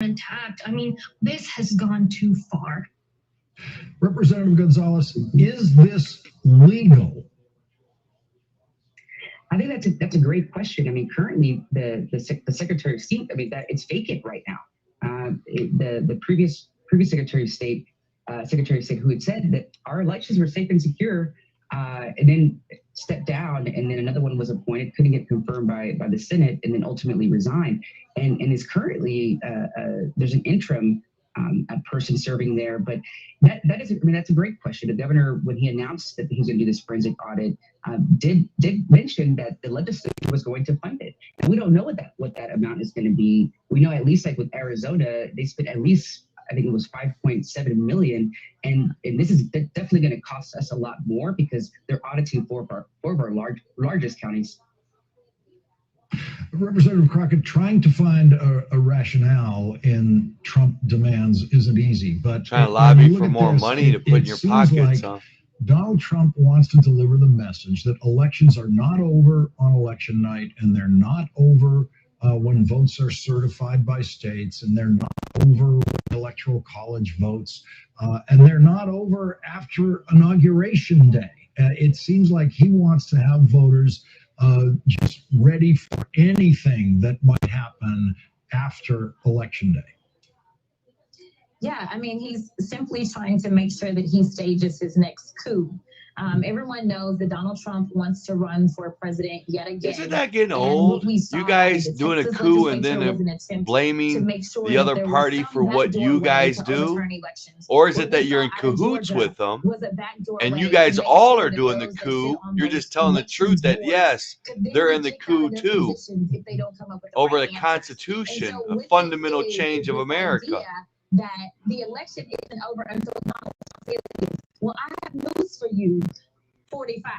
intact. I mean, this has gone too far. Representative Gonzalez, is this legal? I think that's a great question. I mean, currently the Secretary of State, I mean, that it's vacant right now. The previous Secretary of State who had said that our elections were safe and secure, and then stepped down, and then another one was appointed, couldn't get confirmed by the Senate, and then ultimately resigned, and is currently there's an interim a person serving there. But that is, I mean, that's a great question. The governor, when he announced that he was going to do this forensic audit, did mention that the legislature was going to fund it, and we don't know what that amount is going to be. We know, at least like with Arizona, they spent at least, I think it was 5.7 million, and this is definitely going to cost us a lot more because they're auditing four of our largest counties. Representative Crockett, trying to find a rationale in Trump demands isn't easy, but trying to lobby for more money to put in your pockets. Like Donald Trump wants to deliver the message that elections are not over on election night, and they're not over when votes are certified by states, and they're not over with electoral college votes, and they're not over after Inauguration Day. It seems like he wants to have voters just ready for anything that might happen after Election Day. Yeah, I mean, he's simply trying to make sure that he stages his next coup. Everyone knows that Donald Trump wants to run for president yet again. Isn't that getting old? You guys doing a coup and then blaming the other party for what you guys do? Or is it that you're in cahoots with them and you guys all are doing the coup? You're just telling the truth that, yes, they're in the coup too, over the Constitution, a fundamental change of America. That the election isn't over until Donald Trump says, well, I have news for you, 45.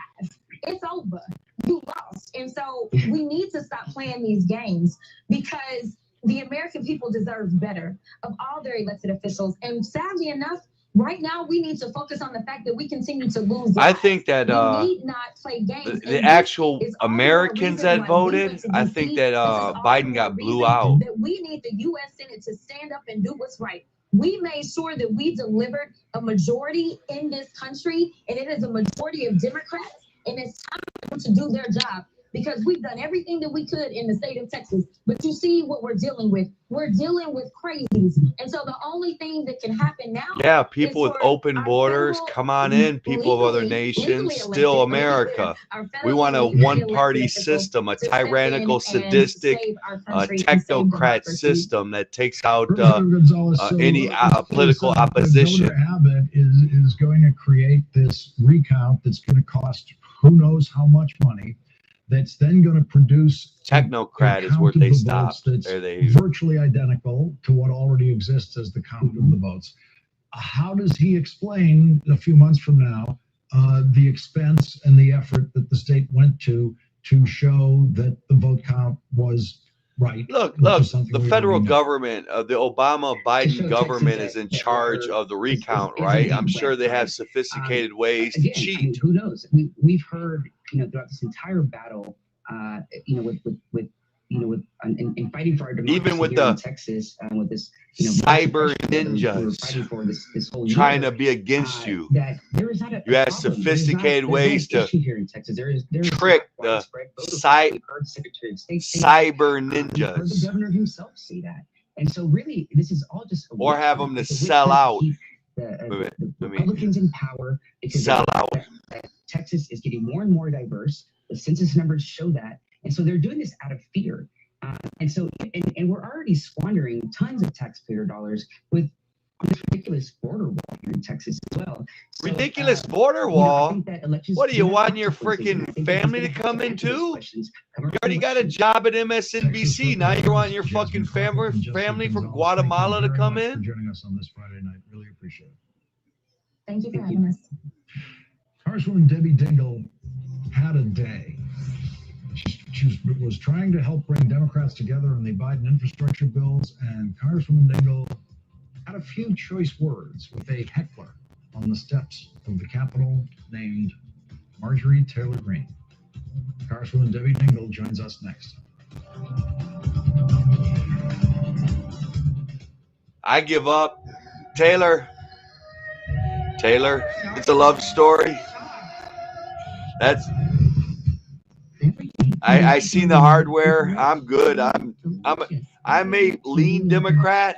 It's over. You lost. And so we need to stop playing these games, because the American people deserve better of all their elected officials. And sadly enough, right now we need to focus on the fact that we continue to lose lives. I think that we need not play games. the actual Americans that voted, I think that Biden got blew out. That we need the U.S. Senate to stand up and do what's right. We made sure that we delivered a majority in this country, and it is a majority of Democrats, and it's time for them to do their job, because we've done everything that we could in the state of Texas. But you see what we're dealing with. We're dealing with crazies. And so the only thing that can happen now... Yeah, people with open borders, come on in, people of other nations, still America. We want a one-party system, a tyrannical, sadistic, technocrat system that takes out any political opposition. Abbott is going to create this recount that's going to cost who knows how much money, that's then going to produce technocrat is where they stop. That's virtually identical to what already exists as the count of the votes. How does he explain a few months from now the expense and the effort that the state went to show that the vote count was right? Look, the federal government, the Obama-Biden government is in charge of the recount, right? I'm sure they have sophisticated ways to cheat. Who knows? We've heard, throughout this entire battle, in fighting for our democracy, even with the Texas, with this, cyber ninjas trying to be against you. You have sophisticated ways to trick the cyber ninjas. The governor himself say that, and so really, this is all just or have them to sell out. The Republicans in power, because sell out. Texas is getting more and more diverse. The census numbers show that. And so they're doing this out of fear. And so we're already squandering tons of taxpayer dollars with this ridiculous border wall here in Texas as well. So, ridiculous border wall? What do you want your freaking family to come in too? You already got a job at MSNBC. Now you want your fucking family from Guatemala to come in? Joining us on this Friday night. Really appreciate it. Thank you for having us. Congresswoman Debbie Dingell had a day. She was trying to help bring Democrats together on the Biden infrastructure bills, and Congresswoman Dingell had a few choice words with a heckler on the steps of the Capitol named Marjorie Taylor Greene. Congresswoman Debbie Dingell joins us next. I give up. Taylor, it's a love story. That's I seen the hardware. I'm good. I may lean Democrat,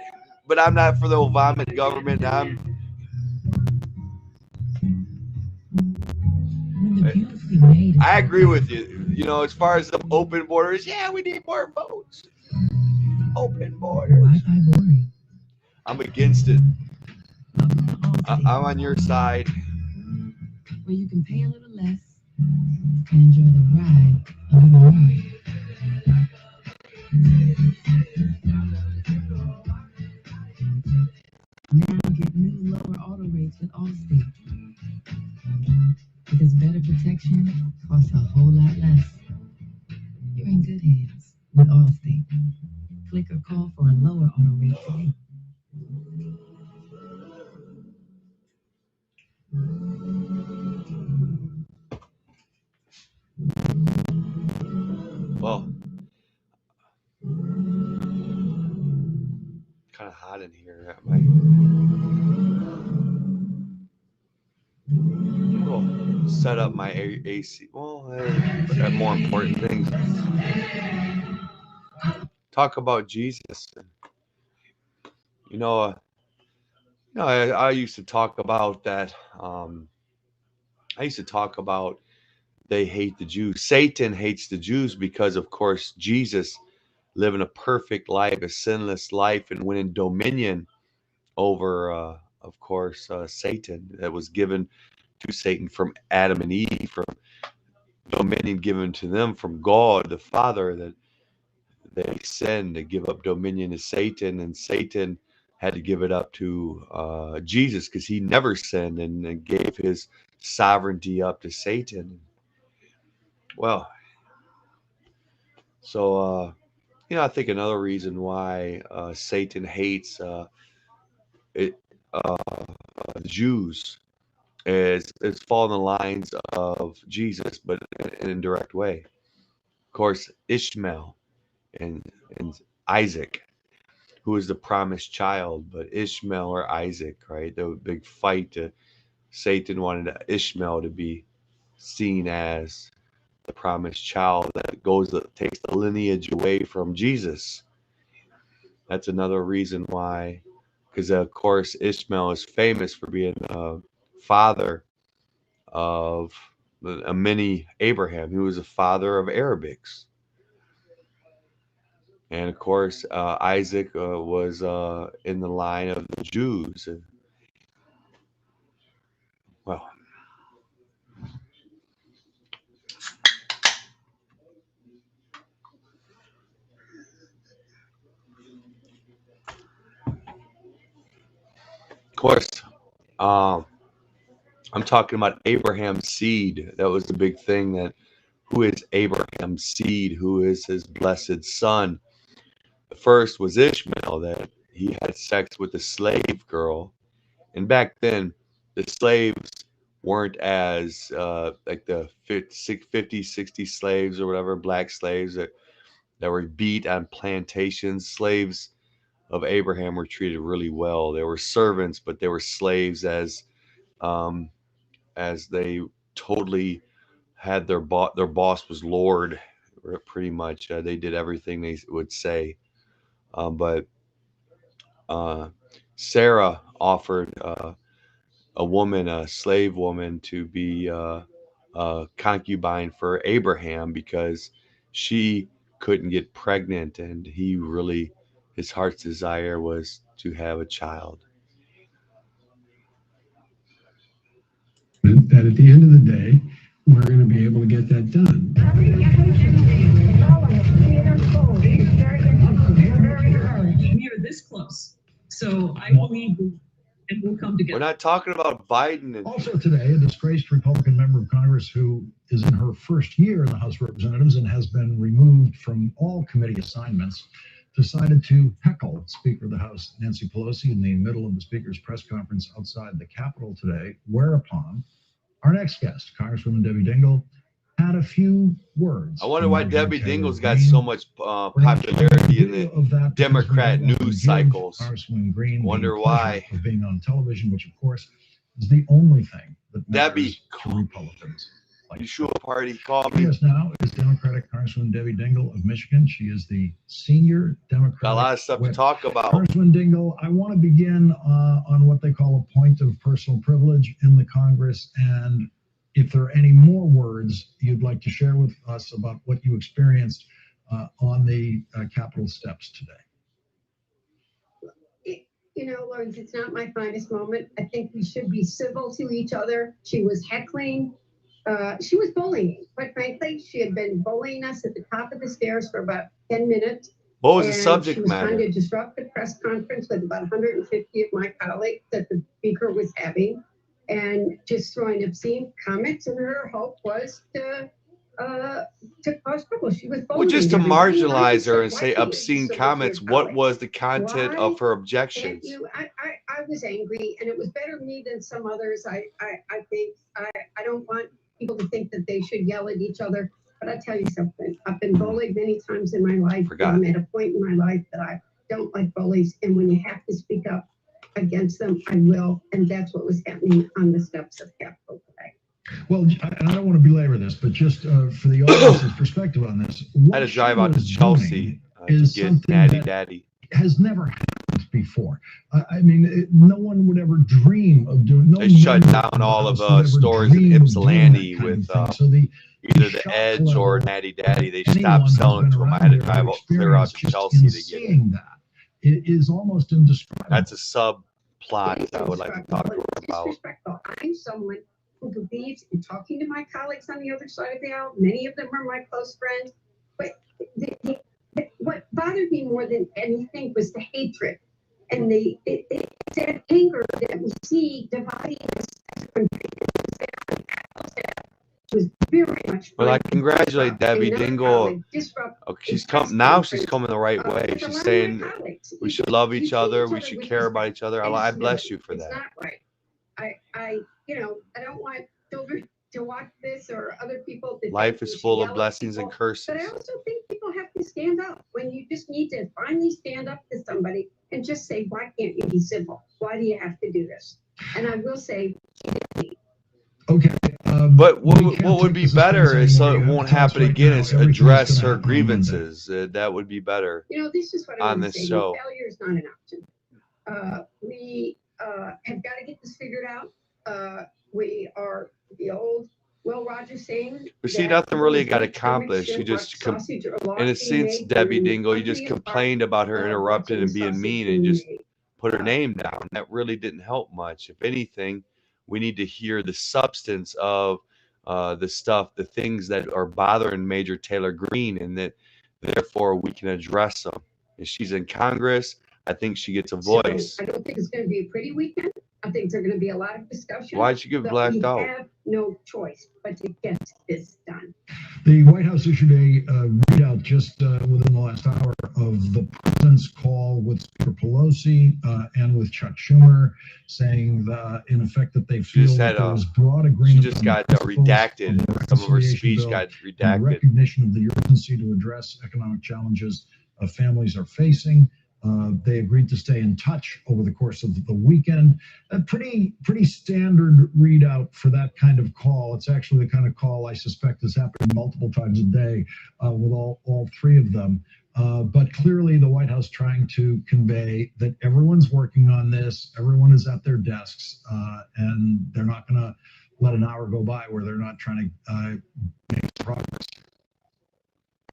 but I'm not for the Obama government. I agree with you. You know, as far as the open borders, yeah, we need more votes. Open borders. I'm against it. I'm on your side. Where you can pay a little less and enjoy the ride a little more. Now get new lower auto rates with Allstate. Because better protection costs a whole lot less. You're in good hands with Allstate. Click or call for a lower auto rate today. Well, kind of hot in here. We'll set up my AC. Well, I have more important things. Talk about Jesus. You know, I used to talk about that. I used to talk about they hate the Jews. Satan hates the Jews because, of course, Jesus living a perfect life, a sinless life, and winning dominion over, of course, Satan that was given to Satan from Adam and Eve, from dominion given to them from God the Father, that they sinned to give up dominion to Satan, and Satan had to give it up to Jesus because he never sinned and gave his sovereignty up to Satan. Well, so I think another reason why Satan hates Jews is following the lines of Jesus, but in an indirect way. Of course, Ishmael and Isaac, who is the promised child, but Ishmael or Isaac, right? The big fight. Satan wanted Ishmael to be seen as the promised child that takes the lineage away from Jesus. That's another reason why, because of course Ishmael is famous for being a father of a mini Abraham. He was a father of Arabics. And of course, Isaac was in the line of the Jews. Well, of course, I'm talking about Abraham's seed. That was the big thing. That who is Abraham's seed? Who is his blessed son? The first was Ishmael, that he had sex with a slave girl. And back then, the slaves weren't as like the 50, 60 slaves or whatever, black slaves that were beat on plantations. Slaves of Abraham were treated really well. They were servants, but they were slaves as they totally had their boss was Lord, pretty much. They did everything they would say. But Sarah offered a slave woman, to be a concubine for Abraham because she couldn't get pregnant, and his heart's desire was to have a child. That at the end of the day, we're going to be able to get that done. We are this close. So I believe and we'll come together. We're not talking about Biden. Also today, a disgraced Republican member of Congress who is in her first year in the House of Representatives and has been removed from all committee assignments, decided to heckle Speaker of the House Nancy Pelosi in the middle of the Speaker's press conference outside the Capitol today, whereupon our next guest, Congresswoman Debbie Dingell, had a few words. I wonder why Debbie Dingle's got so much popularity in the Democrat news cycles. Congresswoman Green wonder why. Of being on television, which of course is the only thing that matters Debbie, to Republicans. You show a party, call me. Yes, now is Democratic Congresswoman Debbie Dingle of Michigan. She is the senior Democratic. Got a lot of stuff to talk about. Congresswoman Dingle, I want to begin on what they call a point of personal privilege in the Congress, and if there are any more words you'd like to share with us about what you experienced on the Capitol steps today. You know, Lawrence, it's not my finest moment. I think we should be civil to each other. She was heckling. She was bullying. Quite frankly, she had been bullying us at the top of the stairs for about 10 minutes. What was the subject matter? She was matter? trying to disrupt the press conference with about 150 of my colleagues that the speaker was having, and just throwing obscene comments. And her hope was to cause trouble. She was bullying. Well, just to everybody. marginalize her and say obscene comments. What was the content of her objections? I was angry, and it was better me than some others. I think I don't want people to think that they should yell at each other. But I'll tell you something. I've been bullied many times in my life. I'm at a point in my life that I don't like bullies. And when you have to speak up against them, I will. And that's what was happening on the steps of Capitol today. Well, and I don't want to belabor this, but just for the audience's perspective on this, I had to drive out to Chelsea to get Natty Daddy. Has never happened before. I mean, no one would ever dream of doing. They shut down all of the stores in Ypsilanti with either the Edge or Natty Daddy. They stopped selling it to them. I had to drive clear out to Chelsea to get it. That it is almost indescribable. That's a subplot that I would like to talk to her about. I'm someone who believes in talking to my colleagues on the other side of the aisle. Many of them are my close friends. But what bothered me more than anything was the hatred and that anger that we see dividing us as a country. Was very much. Well, I congratulate Debbie Dingle. She's come now. She's coming the right way. She's saying we should love each other. We should care about each other. I bless you for that. It's not right. I don't want children to watch this or other people. Life is full of blessings and curses. But I also think people have to stand up when you just need to finally stand up to somebody and just say, why can't you be civil? Why do you have to do this? And I will say, okay. But what would be better is so it won't happen again is address her grievances. That would be better. You know, this is what I on this show. Failure is not an option. We have got to get this figured out. We are the old Will Rogers saying. But see, nothing really got accomplished. You just, in a sense, Debbie Dingle, you just complained about her interrupting and being mean and just put her name down. That really didn't help much. If anything, we need to hear the substance of the stuff, the things that are bothering Major Taylor Greene, and that therefore we can address them. If she's in Congress, I think she gets a voice. So I don't think it's going to be a pretty weekend. I think there's going to be a lot of discussion. Why'd she get blacked out? We have no choice but to get this done. The White House issued a readout just within the last hour of the president's call with Speaker Pelosi and with Chuck Schumer, saying that, in effect, that they feel that there was broad agreement. She just got redacted. Some of her speech got redacted. Recognition of the urgency to address economic challenges families are facing. They agreed to stay in touch over the course of the weekend. A pretty standard readout for that kind of call. It's actually the kind of call I suspect is happening multiple times a day with all three of them. But clearly the White House trying to convey that everyone's working on this, everyone is at their desks, and they're not going to let an hour go by where they're not trying to make progress.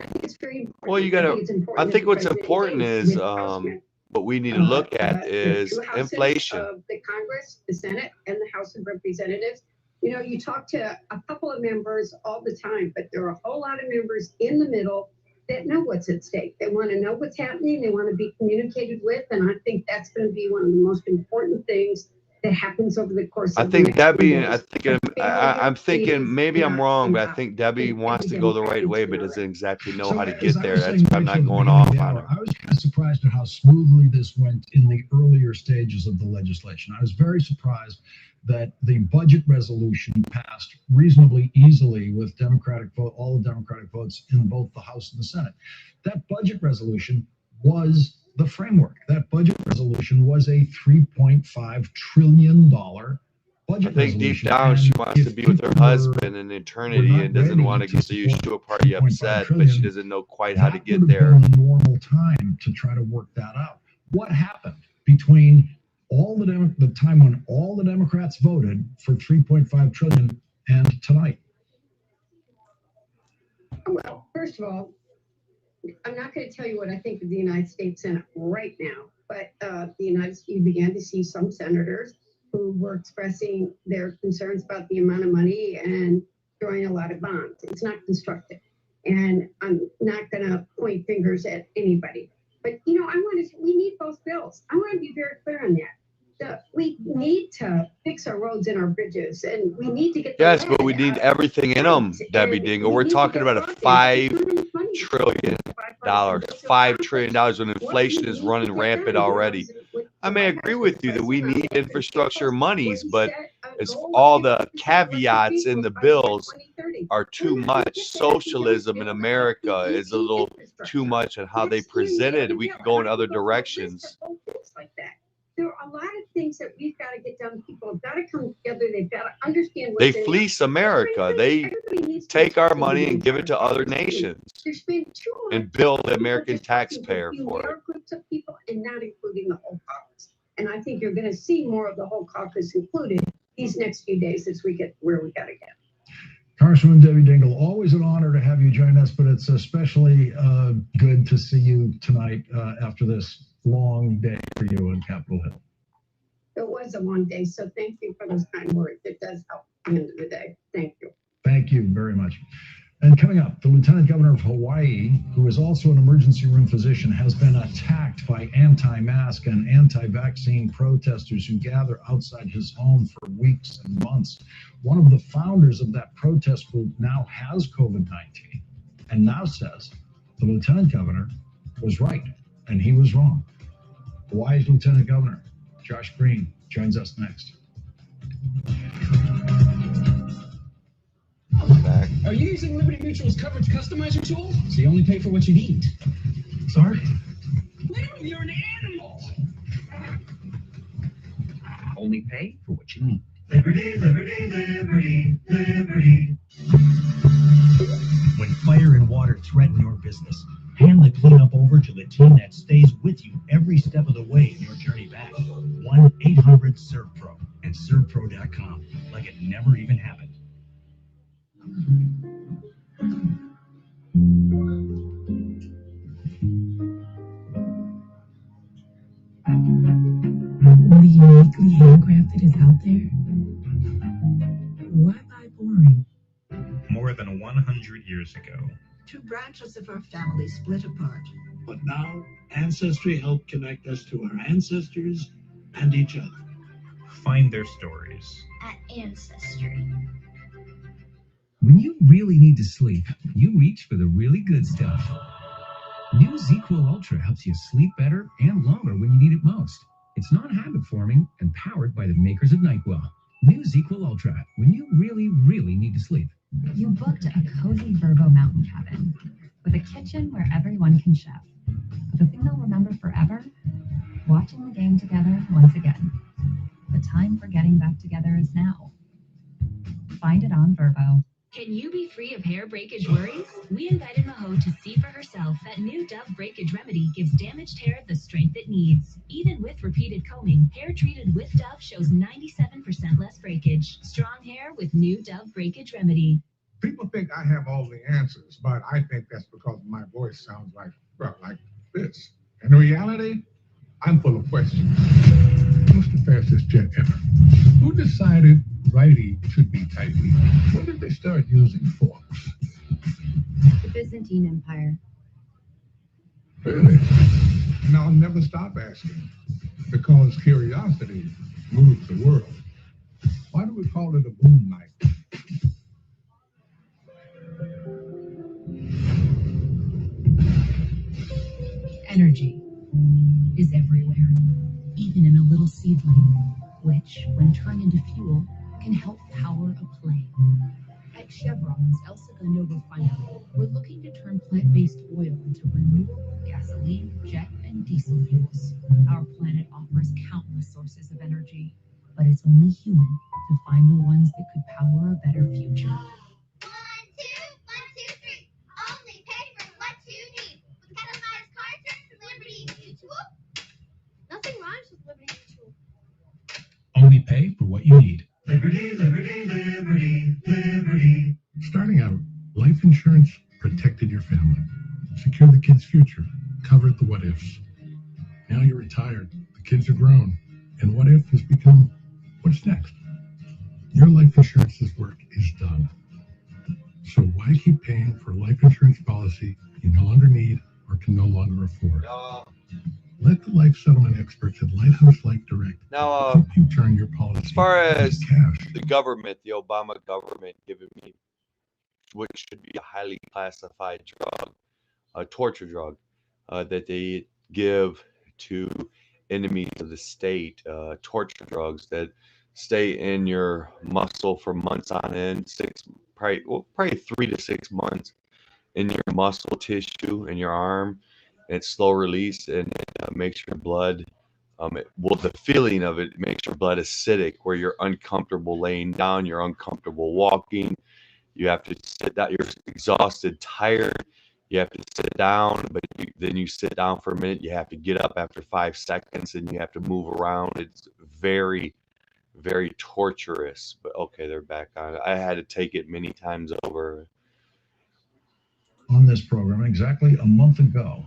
I think it's very important. Well, you gotta. I think what's important is what we need to look at is inflation. Of the Congress, the Senate, and the House of Representatives. You know, you talk to a couple of members all the time, but there are a whole lot of members in the middle that know what's at stake. They want to know what's happening. They want to be communicated with, and I think that's going to be one of the most important things that happens over the course of I think the next few Debbie, days. I'm thinking maybe I'm not wrong, but I enough. think Debbie And wants to everything go the right happens way, in but a doesn't exactly know So how to as get I there. was That's saying why I'm right not at the going beginning of off the on hour, her. I was kind of surprised at how smoothly this went in the earlier stages of the legislation. I was very surprised that the budget resolution passed reasonably easily with Democratic vote, all the Democratic votes in both the House and the Senate. That budget resolution was the framework. That budget resolution was a $3.5 trillion budget I think deep resolution. down she And wants if to be with her people husband in eternity not and doesn't ready want to to get used support to a party 3.5 upset, but trillion, she doesn't know quite how to that get would have there. been a normal time to try to work that out. What happened between all the time when all the Democrats voted for 3.5 trillion and tonight? Well, first of all, I'm not going to tell you what I think of the United States Senate right now, but you began to see some senators who were expressing their concerns about the amount of money and throwing a lot of bonds. It's not constructive. And I'm not going to point fingers at anybody. But, we need both bills. I want to be very clear on that. We need to fix our roads and our bridges, and we need to get Yes, but we need everything in them, Debbie Dingle. We're talking about a $5 trillion, $5 trillion when inflation is running rampant already. I may agree with you that we need infrastructure monies, but it's all the caveats in the bills are too much. Socialism in America is a little too much on how they present it. We could go in other directions. There are a lot of things that we've got to get done. People have got to come together. They've got to understand what they fleece America. They take our money and give it to other nations and bill the American taxpayer for it. There are groups of people, and not including the whole caucus. And I think you're going to see more of the whole caucus included these next few days as we get where we got to get. Congresswoman Debbie Dingle, always an honor to have you join us, but it's especially good to see you tonight after this long day for you on Capitol Hill. It was a long day, so thank you for those kind words. It does help at the end of the day. Thank you. Thank you very much. And coming up, the Lieutenant Governor of Hawaii, who is also an emergency room physician, has been attacked by anti-mask and anti-vaccine protesters who gather outside his home for weeks and months. One of the founders of that protest group now has COVID-19 and now says the Lieutenant Governor was right and he was wrong. Hawaii's Lieutenant Governor, Josh Green, joins us next. Back. Are you using Liberty Mutual's coverage customizer tool? So you only pay for what you need. Sorry? Literally, you're an animal. Only pay for what you need. Liberty, liberty, liberty, liberty. When fire and water threaten your business, hand the cleanup over to the team that stays with you every step of the way in your journey back. 1-800-SERVPRO and ServPro.com, like it never even happened. The uniquely handcrafted is out there. Why buy boring? More than 100 years ago, two branches of our family split apart. But now, Ancestry helped connect us to our ancestors and each other. find their stories at Ancestry. When you really need to sleep, you reach for the really good stuff. New ZQL Ultra helps you sleep better and longer when you need it most. It's non-habit forming and powered by the makers of NyQuil. New ZQL Ultra, when you really, really need to sleep. You booked a cozy Virgo mountain cabin with a kitchen where everyone can chef. But the thing they'll remember forever? Watching the game together once again. The time for getting back together is now. Find it on Vrbo. Can you be free of hair breakage worries? We invited Maho to see for herself that new Dove Breakage Remedy gives damaged hair the strength it needs. Even with repeated combing, hair treated with Dove shows 97% less breakage. Strong hair with new Dove Breakage Remedy. People think I have all the answers, but I think that's because my voice sounds like this. In reality, I'm full of questions. What's the fastest jet ever? Who decided righty should be tighty? When did they start using forks? The Byzantine Empire. Really? And I'll never stop asking, because curiosity moves the world. Why do we call it a boom night? Energy is everywhere, even in a little seedling, which, when turned into fuel, can help power a plane. At Chevron's El Segundo refinery, we're looking to turn plant-based oil into renewable gasoline, jet, and diesel fuels. Our planet offers countless sources of energy, but it's only human to find the ones that could power a better future. 1, 2, 1, 2, 3. Only pay for what you need. With customized cartridge from Liberty Mutual. Nothing rhymes with Liberty Mutual. Only pay for what you need. Liberty, liberty, liberty, liberty. Starting out, life insurance protected your family, secured the kids' future, covered the what ifs. Now you're retired, the kids are grown, and what if has become what's next? Your life insurance's work is done. So why keep paying for a life insurance policy you no longer need or can no longer afford? Let the life settlement experts at Lighthouse Life Direct Now, help you turn your policy as far as into cash. the government, the Obama government giving me what should be a highly classified drug, a torture drug, that they give to enemies of the state, torture drugs that stay in your muscle for months on end, probably 3 to 6 months in your muscle tissue in your arm. And it's slow release, and it makes your blood, the feeling of it makes your blood acidic, where you're uncomfortable laying down, you're uncomfortable walking, you have to sit down, you're exhausted, tired, you have to sit down, but then you sit down for a minute, you have to get up after 5 seconds, and you have to move around. It's very, very torturous. But okay, they're back on it. I had to take it many times over. On this program exactly a month ago.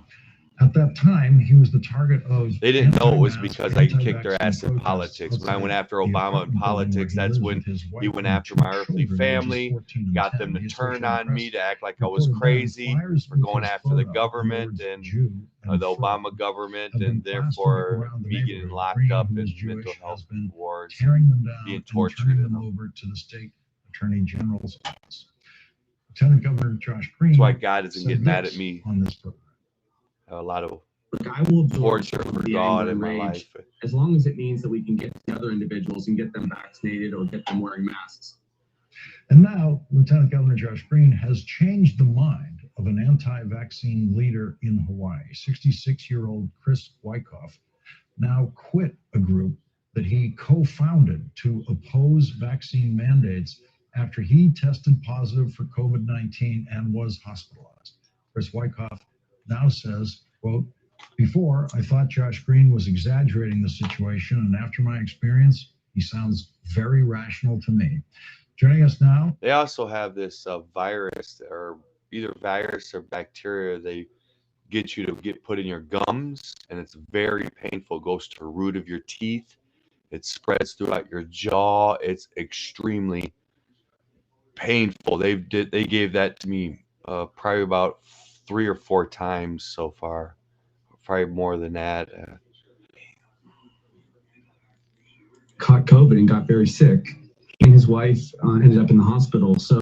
At that time, he was the target of... They didn't know it was because I kicked their ass in politics. When I went after Obama in politics, that's when he went after my earthly family, got them to turn on me, to act like I was crazy for going after the government and the Obama government, and therefore me getting locked up in mental health wards, being tortured. Over to the state attorney general's office. Lieutenant Governor Josh Green. That's why God doesn't get mad at me on this program. A lot of I will absorb torture for the God anger in and my rage, life. as long as it means that we can get the other individuals and get them vaccinated or get them wearing masks. And now, Lieutenant Governor Josh Green has changed the mind of an anti-vaccine leader in Hawaii. 66-year-old Chris Wyckoff now quit a group that he co-founded to oppose vaccine mandates after he tested positive for COVID-19 and was hospitalized. Chris Wyckoff now says, quote, "Before, I thought Josh Green was exaggerating the situation, and after my experience, he sounds very rational to me." Joining us now. They also have this virus, or either virus or bacteria. They get you to get put in your gums, and it's very painful. It goes to the root of your teeth. It spreads throughout your jaw. It's extremely painful. They gave that to me probably about 3 or 4 times so far, probably more than that. Caught COVID and got very sick. He and his wife ended up in the hospital. So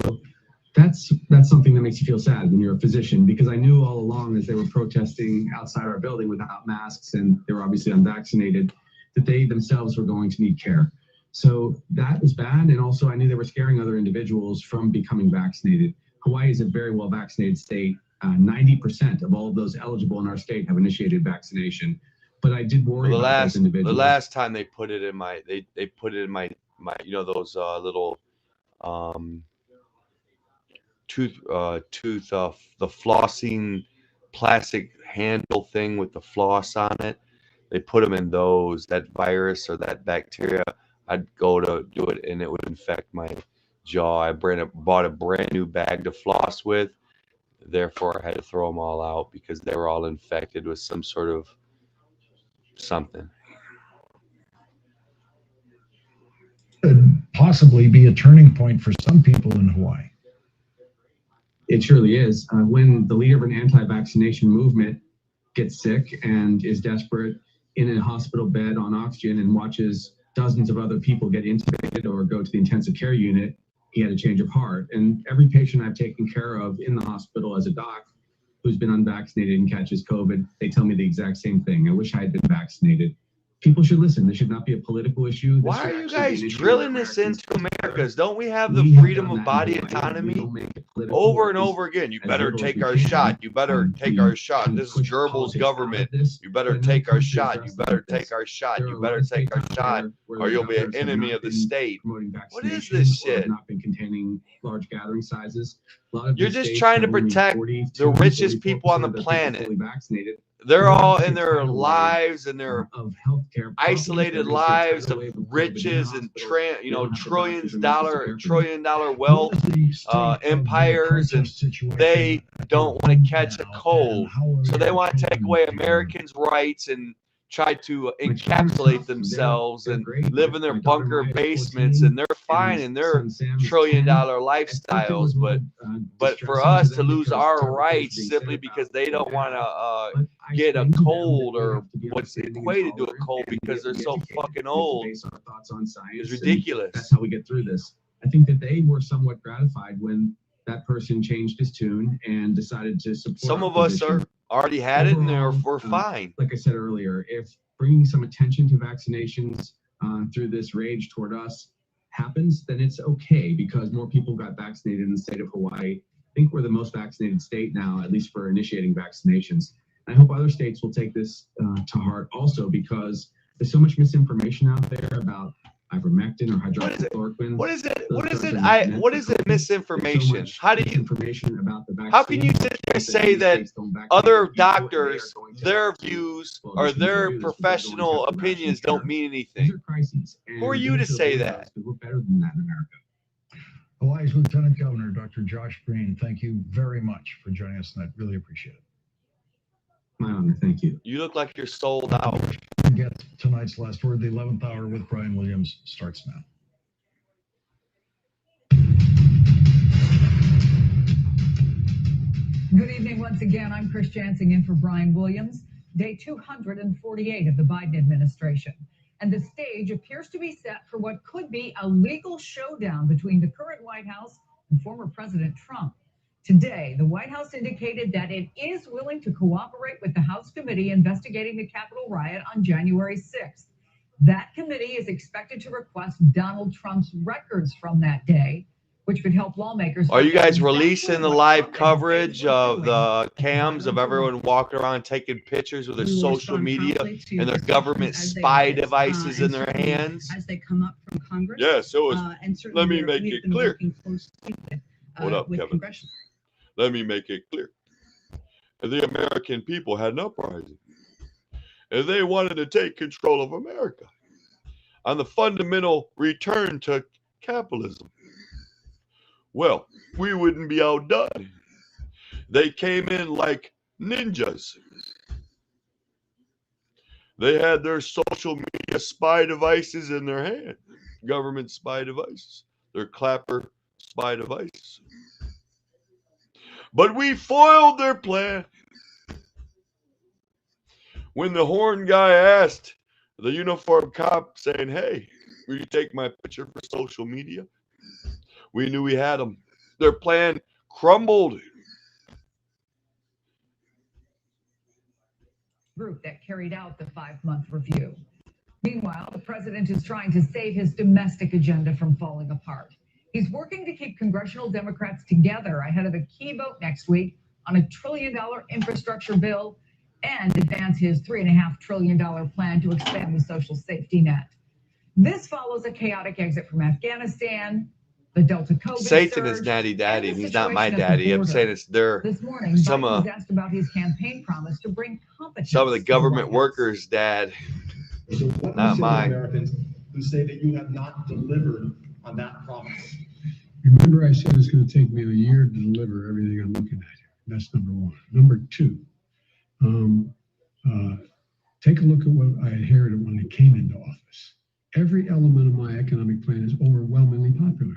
that's something that makes you feel sad when you're a physician, because I knew all along as they were protesting outside our building without masks, and they were obviously unvaccinated, that they themselves were going to need care. So that was bad, and also I knew they were scaring other individuals from becoming vaccinated. Hawaii is a very well vaccinated state. 90% of all of those eligible in our state have initiated vaccination. But I did worry about those individuals. The last time they put it in my, they put it in my those little the flossing plastic handle thing with the floss on it. They put them in those. That virus or that bacteria, I'd go to do it and it would infect my jaw. I bought a brand new bag to floss with. Therefore, I had to throw them all out because they were all infected with some sort of something. Could possibly be a turning point for some people in Hawaii. It surely is. When the leader of an anti-vaccination movement gets sick and is desperate in a hospital bed on oxygen and watches dozens of other people get intubated or go to the intensive care unit, he had a change of heart. And every patient I've taken care of in the hospital as a doc who's been unvaccinated and catches COVID, they tell me the exact same thing. I wish I had been vaccinated. People should listen. This should not be a political issue. This Why should are you actually guys be an issue drilling where this Americans into Americans? Don't we have the We have freedom done of that in body Hawaii. We autonomy? don't make it political, Over or and at least over again, you as better little as take we our can. shot. You better take We our shot. kind of This is push Gerbil's politics out of government. this, You better but in other take our countries, shot. they're You stuck better with this. take our shot. There You are a lot better of take states our out shot, there where or the you'll be an governors have enemy not of the been state. promoting What is vaccinations this or have shit? not been containing large gathering sizes. A lot of You're these just states trying to have only protect 42, the richest people on 44% the of their people planet. fully vaccinated. They're We're all about to in get their tidal wave lives and their of healthcare problems. isolated We're going to see a lives tidal of wave of COVID in riches and hospitals. They don't have the doctors trillions or nurses to dollar care for them. trillion dollar What wealth is the state of the empires, and protest situation they don't want to catch a now, and cold, how are so they your want to take children away doing? Americans' rights and try to My children are encapsulate tough. themselves They're and great. live in their My daughter bunker Maya is basements, 14, and they're fine and in my their son Sam is trillion 10. dollar At first, it lifestyles, was a but little for distressing to us to them lose because our terrible things were rights being simply said because about they their don't want dad. to But I get a explained to them that cold we or have to be what's understanding and equated to a tolerant, cold and we because have they're to be so educated. fucking We have to old base our thoughts on is science, and ridiculous. that's how we get through this. I think that they were somewhat gratified when that person changed his tune and decided to support Some our of us position. already had it and Overall, we're fine. like I said earlier, if bringing some attention to vaccinations through this rage toward us happens, then it's okay because more people got vaccinated in the state of Hawaii. I think we're the most vaccinated state now, at least for initiating vaccinations. I hope other states will take this to heart also, because there's so much misinformation out there about ivermectin or hydroxychloroquine. What is it? Those What is drugs it? are not meant What for is it? COVID. There's so Misinformation. much How do you? misinformation about the vaccine. How can you sit there and say that other doctors, their views or their professional opinions don't mean anything? These are crises. Who are you to say that? We're better than that in America. Hawaii's Lieutenant Governor, Dr. Josh Green, thank you very much for joining us tonight. Really appreciate it. My honor. Thank you. You look like you're sold out. Get tonight's last word. The 11th hour with Brian Williams starts now. Good evening once again. I'm Chris Jansing in for Brian Williams. Day 248 of the Biden administration. And the stage appears to be set for what could be a legal showdown between the current White House and former President Trump. Today, the White House indicated that it is willing to cooperate with the House committee investigating the Capitol riot on January 6th. That committee is expected to request Donald Trump's records from that day, which could help lawmakers. Are you guys releasing the live coverage of the cams of everyone walking around taking pictures with their social media and their government spy devices in their hands? As they come up from Congress. Yeah, so let me make we've it been clear. working closely with, What up, with Kevin? congressional. Let me make it clear. If the American people had an uprising, if they wanted to take control of America on the fundamental return to capitalism, well, we wouldn't be outdone. They came in like ninjas. They had their social media spy devices in their hand, government spy devices, their clapper spy devices. But we foiled their plan. When the horn guy asked the uniformed cop saying, "Hey, will you take my picture for social media?" We knew we had them. Their plan crumbled. Group that carried out the 5-month review. Meanwhile, the president is trying to save his domestic agenda from falling apart. He's working to keep congressional Democrats together ahead of a key vote next week on a $1 trillion infrastructure bill and advance his $3.5 trillion plan to expand the social safety net. This follows a chaotic exit from Afghanistan, the Delta COVID Satan surge, is daddy, and and the he's not my situation at the daddy. I'm border. saying it's their This morning, some Biden was asked about his campaign promise to bring competence some of the to government White House. workers' dad, So what not do you say to mine. Americans who say that you have not delivered on that promise? Remember, I said it's going to take me a year to deliver everything I'm looking at here. That's number one. Number two, take a look at what I inherited when I came into office. Every element of my economic plan is overwhelmingly popular.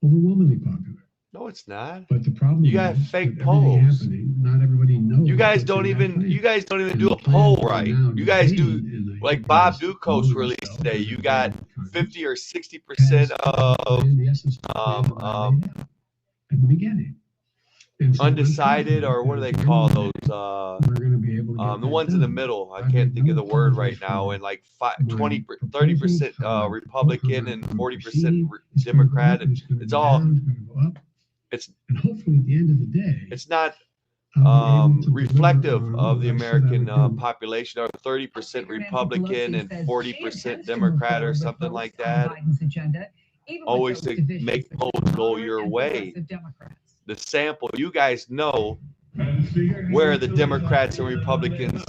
Overwhelmingly popular. No, it's not. But the problem You got is, fake with everything polls. happening, not everybody knows. You guys what's don't in that even. plan. You guys don't even And do the a poll plans right. now You guys debate do in the- like in Bob this Ducos know released yourself today. and You the got Congress 50 or 60% has of the essence of the plan that I laid out at the beginning. And so I'm undecided, confident or what do that they at the call end of those? the day, we're going to be able to get The that ones in the done. middle. I I've can't made think no of the word apologies right now. for And like my 20, proposals, 30% how my Republican program and will 40% proceed. It's gonna go Democrat. up, and it's gonna It's go all. down, it's gonna go up. It's And hopefully at the end of the day, it's not I'll be able to reflective deliver of on the what I said I American would do. population, or 30% Speaker Nancy Republican Pelosi and says she 40% intends to move Democrat or forward with something votes like on that. Biden's agenda, even with Always those to divisions make between votes go moderate your and way. progressive Democrats. The sample, you guys know where the Democrats and Republicans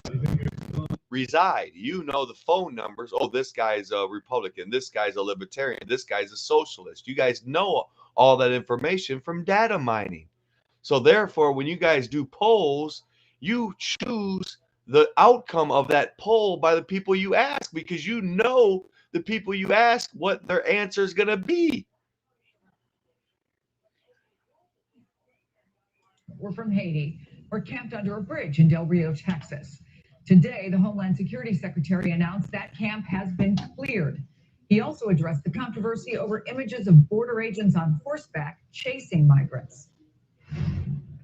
reside. You know the phone numbers. Oh, this guy's a Republican. This guy's a Libertarian. This guy's a socialist. You guys know all that information from data mining. So therefore, when you guys do polls, you choose the outcome of that poll by the people you ask, because you know the people you ask what their answer is going to be. We're from Haiti. We're camped under a bridge in Del Rio, Texas. Today, the Homeland Security Secretary announced that camp has been cleared. He also addressed the controversy over images of border agents on horseback chasing migrants.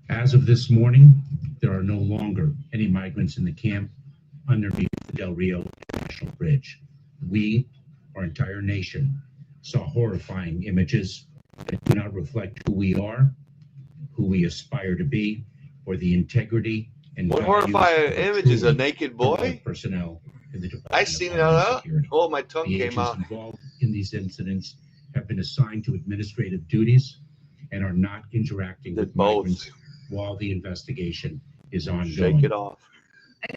As of this morning, there are no longer any migrants in the camp underneath the Del Rio National Bridge. We, our entire nation, saw horrifying images that do not reflect who we are, who we aspire to be, or the integrity and What values horrifying of image is a truly naked heroic boy? personnel in the Department I of seen it. Homeland Security. Oh, my tongue The came agents out. involved in these incidents have been assigned to administrative duties and are not interacting with migrants while the investigation is ongoing. Shake it off.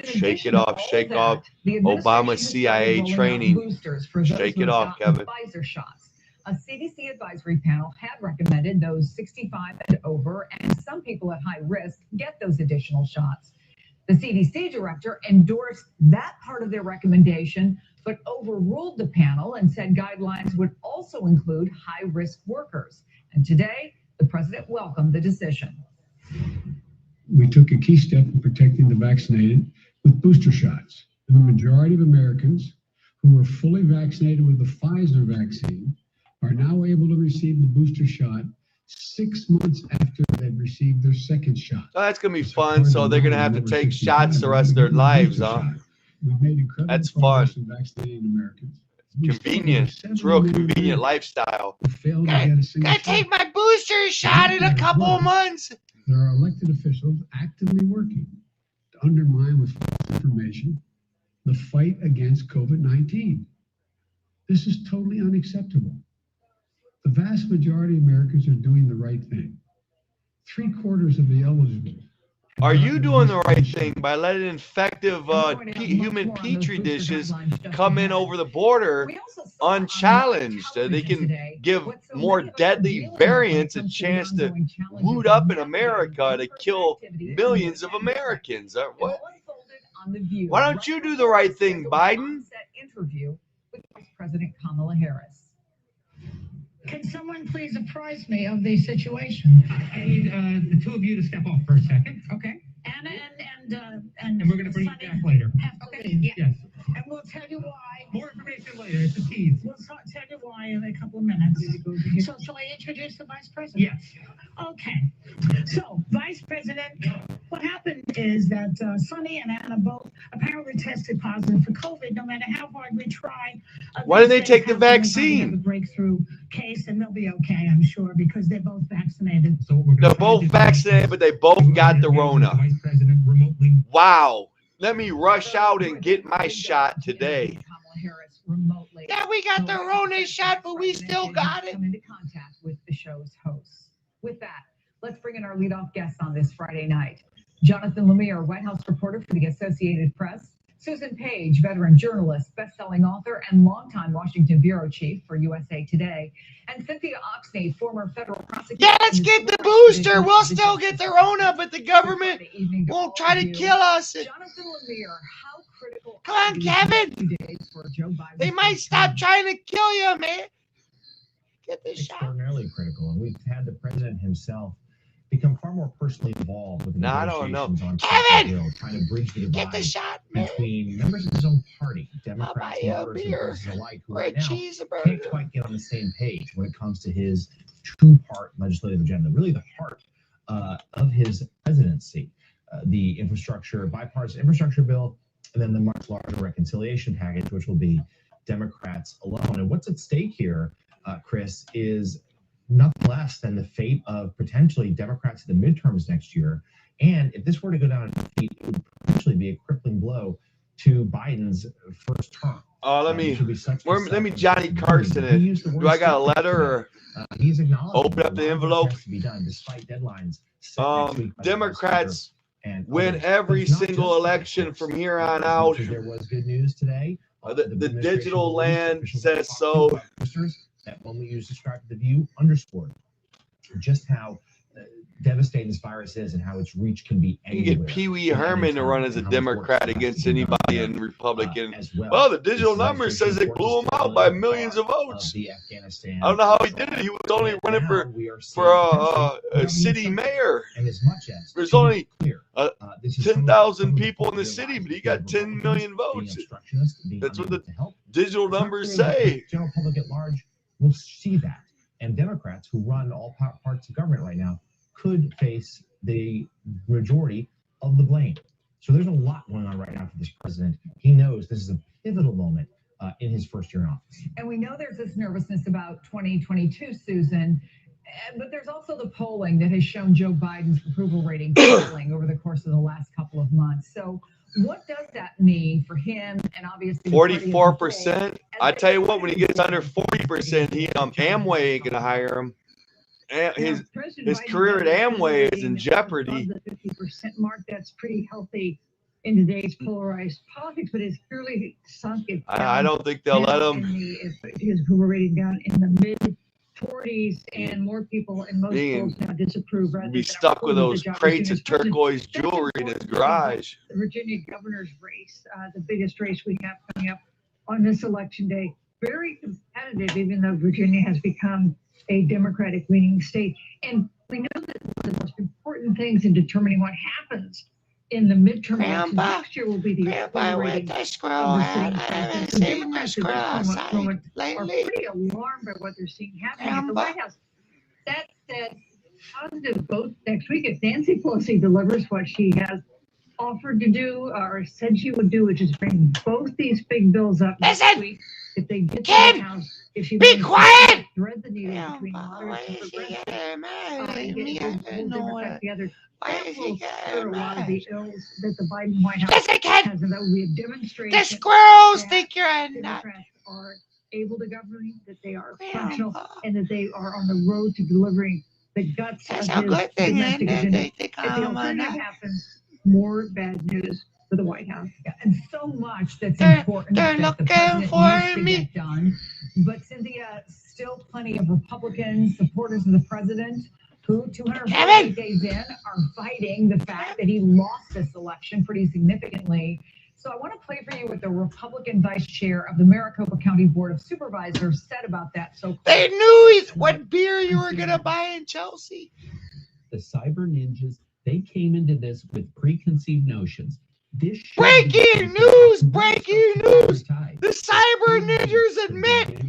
Shake it off. Shake off Obama's CIA training. Shake it off, Kevin. Pfizer shots. A CDC advisory panel had recommended those 65 and over, and some people at high risk get those additional shots. The CDC director endorsed that part of their recommendation, but overruled the panel and said guidelines would also include high-risk workers. And today, the president welcomed the decision. We took a key step in protecting the vaccinated with booster shots. The majority of Americans who were fully vaccinated with the Pfizer vaccine are now able to receive the booster shot 6 months after they've received their second shot. Oh, that's going to be fun. So they're going to have to take shots the rest of their lives, huh? We've made incredible That's fun. progress in vaccinating Americans. Convenient. It's real convenient lifestyle. Gotta take my booster shot in a couple of months. There are elected officials actively working to undermine with false information the fight against COVID-19. This is totally unacceptable. The vast majority of Americans are doing the right thing. 3/4 of the eligible. Are you doing the right thing by letting infective human petri dishes come in over the border unchallenged? They can give more deadly variants a chance to root up in America to kill millions of Americans. What? Why don't you do the right thing, Biden? Interview with Vice President Kamala Harris. Can someone please apprise me of the situation? I need the two of you to step off for a second. Okay. And we're going to bring you back later. Okay. Yeah. Yes. And we'll tell you why. More information later. It's a tease. We'll tell you why in a couple of minutes. So shall I introduce the Vice President? Yes. Okay. So, Vice President, what happened is that Sonny and Anna both apparently tested positive for COVID. No matter how hard we try. Why didn't they take the vaccine? A breakthrough case, and they'll be okay, I'm sure, because they're both vaccinated. So they're both vaccinated, but they both got the Rona. Wow. Let me rush out and get my shot today. Yeah, we got the Rona shot, but we still got it. Come into contact with the show's hosts. With that, let's bring in our leadoff guest on this Friday night. Jonathan Lemire, White House reporter for the Associated Press. Susan Page, veteran journalist, best-selling author, and longtime Washington bureau chief for USA Today. And Cynthia Oxney, former federal prosecutor. Yeah, let's get the booster. We'll still get the Rona, but the government won't try to kill us. Jonathan Lemire, how critical. Come on, Kevin. They might stop trying to kill you, man. Get this shot. Extraordinarily critical, and we've had the president himself become far more personally involved with the I don't know. negotiations on Kevin! Capitol Hill, trying to bridge the divide Get the shot, man. between members of his own party, I'll Democrats, buy you a moderates, and beer progressives alike, who or a right now cheeseburger. can't quite get on the same page when it comes to his two-part legislative agenda, really the heart of his presidency, the bipartisan infrastructure bill, and then the much larger reconciliation package, which will be Democrats alone. And what's at stake here, Chris, is nothing less than the fate of potentially Democrats at the midterms next year. And if this were to go down in defeat, it would potentially be a crippling blow to Biden's first term. Let me Johnny Carson it. Do I got a letter or he's acknowledged open up the envelope? To be done despite deadlines. Democrats win every single election from here on out. There was good news today. The digital land says so. That one we use to describe the View underscored just how devastating this virus is and how its reach can be anywhere. You get Pee Wee Herman to run as a Democrat against anybody in Republican. Well, the digital numbers says they blew him out by millions of votes. I don't know how he did it. He was only running for a city mayor. There's only 10,000 people in the city, but he got 10 million votes. That's what the digital numbers say. General public at large will see that. And Democrats who run all parts of government right now could face the majority of the blame. So there's a lot going on right now for this president. He knows this is a pivotal moment in his first year in office. And we know there's this nervousness about 2022, Susan, but there's also the polling that has shown Joe Biden's approval rating falling over the course of the last couple of months. So what does that mean for him and obviously 44%? I tell you what, when he gets under 40%, Amway ain't gonna hire him. His career at Amway is in jeopardy. The 50% mark, that's pretty healthy in today's polarized politics, but it's clearly sunk. I don't think they'll let him. His approval rating down in the mid 40s, and more people in most polls now disapprove. Be stuck with those crates of turquoise jewelry in his garage. The Virginia governor's race, the biggest race we have coming up on this election day, very competitive, even though Virginia has become a Democratic-leaning state. And we know that one of the most important things in determining what happens in the midterm elections next year will be the approval rating. Democrats are pretty alarmed by what they're seeing happening at the White House. That said, positive vote next week if Nancy Pelosi delivers what she has offered to do or said she would do, which is bring both these big bills up next week. If they get to the House, if she be quiet, thread the needle between moderates and progressives, together. That will cure a lot of the ills that the Biden White House has, and that will be a demonstration. The squirrels think you're a nut. Democrats are able to govern, that they are functional, and that they are on the road to delivering the guts of his domestic agenda. If the alternative happens, more bad news for the White House. Yeah, and so much that's important that the president needs to get done. But Cynthia, still plenty of Republican supporters of the president who 248 days in are fighting the fact that he lost this election pretty significantly. So I want to play for you what the Republican vice chair of the Maricopa County Board of Supervisors said about that. So they knew what beer you were going to buy in Chelsea. The cyber ninjas, they came into this with preconceived notions. Breaking news! Breaking news! The cyber ninjas admit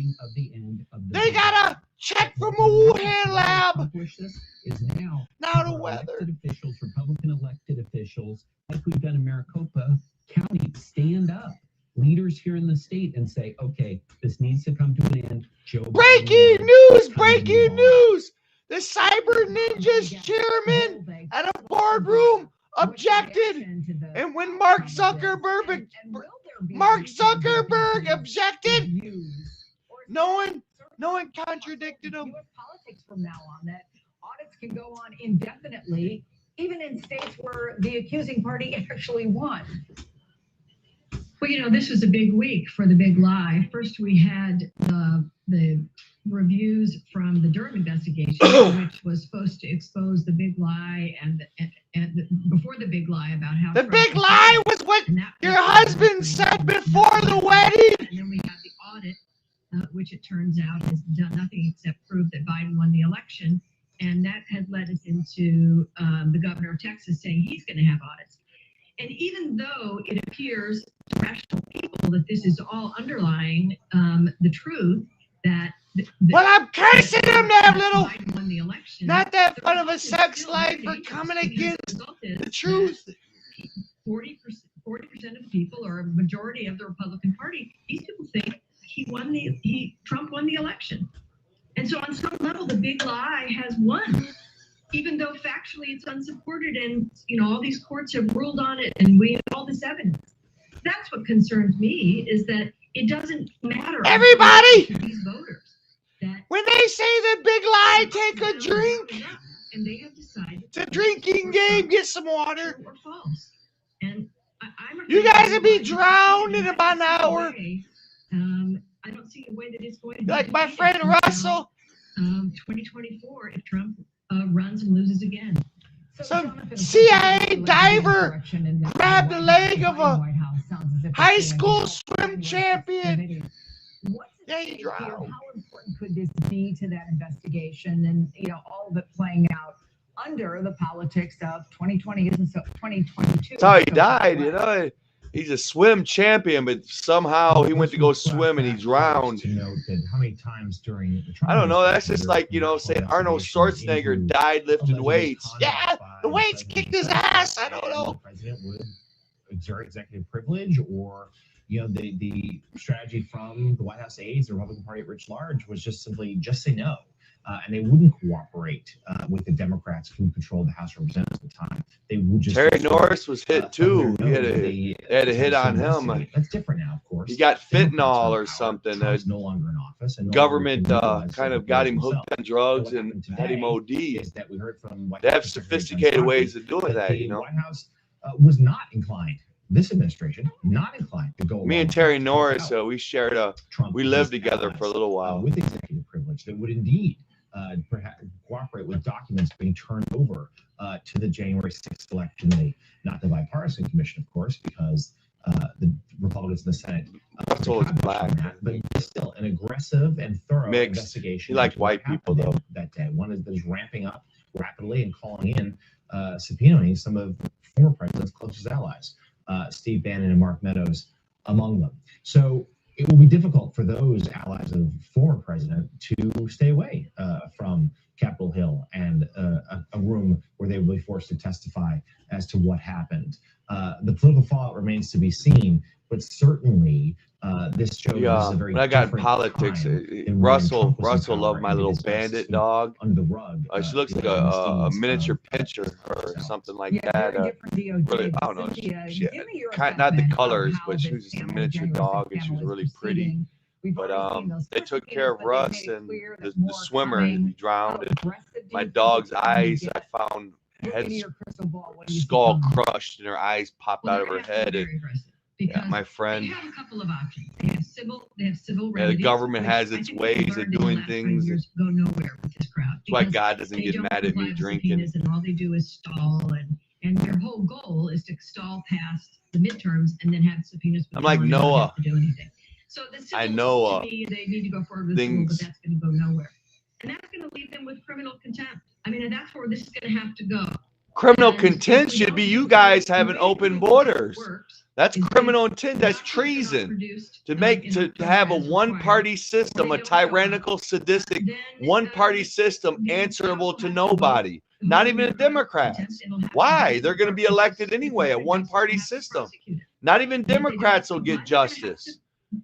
they got a check from a Wuhan lab. Is now the weather. Elected officials, Republican elected officials, like we've done in Maricopa County, stand up. Leaders here in the state and say, okay, this needs to come to an end. Breaking news! Breaking news! The cyber ninjas chairman at a boardroom objected, and when Mark Zuckerberg objected, no one contradicted him. Politics from now on, that audits can go on indefinitely, even in states where the accusing party actually won. Well, you know, this was a big week for the big lie. First, we had the reviews from the Durham investigation, which was supposed to expose the big lie and before the big lie about how the big lie was what your husband said before the wedding. And then we have the audit, which it turns out has done nothing except prove that Biden won the election. And that has led us into the governor of Texas saying he's going to have audits. And even though it appears to rational people that this is all underlying the truth that well, I'm cursing him that little, Biden won the election, not that fun of a sex life for coming against the truth. 40% of the people, or a majority of the Republican Party, these people think Trump won the election. And so on some level, the big lie has won, even though factually it's unsupported, and all these courts have ruled on it, and we have all this evidence. That's what concerns me, is that it doesn't matter. Everybody, to these voters, that when they say the big lie, take a drink. And they have decided it's a drinking game. Get some water. Or false. And you guys will be drowned in about an hour. I don't see a way that it's going to like my friend Russell. 2024, if Trump runs and loses again. Some CIA diver grabbed the leg of a high school swim champion. Yeah, he drowned. How important could this be to that investigation, and all of it playing out under the politics of 2020 isn't so 2022? That's how he died, He's a swim champion, but somehow he went to go swim and he drowned. To note that how many times during the I don't know. That's just like, saying Arnold Schwarzenegger died lifting weights. Yeah, the weights kicked his ass. I don't know. The president would exert executive privilege, or the strategy from the White House aides, the Republican Party at large, was just simply say no. And they wouldn't cooperate with the Democrats who controlled the House of Representatives at the time. They would just. Terry Norris was hit too. They had a hit on him. That's different now, of course. He got fentanyl or something. No longer in office. And government kind of got him hooked on drugs and had him OD. That we heard from they have sophisticated ways of doing that, The White House was not inclined. This administration not inclined to go. Me and Terry Norris, we shared we lived together for a little while with executive privilege. That would indeed cooperate with documents being turned over to the January 6th election. Not the bipartisan commission, of course, because the Republicans in the Senate. Black, but still an aggressive and thorough investigation. He liked white people, though. That day, one that is ramping up rapidly and calling in, subpoenaing some of the former president's closest allies, Steve Bannon and Mark Meadows among them. So it will be difficult for those allies of the former president to stay away from Capitol Hill and a room where they will be forced to testify as to what happened. The political fallout remains to be seen, but certainly this shows a very when I got in different politics, time Russell loved my little bandit dog. Under the rug. She looks like a miniature pincher or something like that. Really, I don't know. Not the colors, but she was just a miniature dog, and she was really pretty. But they took care of Russ and the swimmer. He drowned. And my dog's eyes, I found skull crushed, and her eyes popped out of her head. And my friend. They have a couple of options. They have civil remedies. The government has its ways of doing things. Go nowhere with this crowd. That's why God doesn't get mad at me drinking. And all they do is stall, and their whole goal is to stall past the midterms and then have subpoenas. I'm like Noah. To do anything. So I know to me, they need to go forward with civil, but that's going to go nowhere. And that's going to leave them with criminal contempt. I mean, and that's where this is going to have to go. Criminal contempt should be you guys having open borders. That's criminal intent. That's treason. To have a one-party system, a tyrannical, sadistic one-party system answerable to nobody, not even the Democrats. Why? They're going to be elected anyway, a one-party system. Not even Democrats will get justice.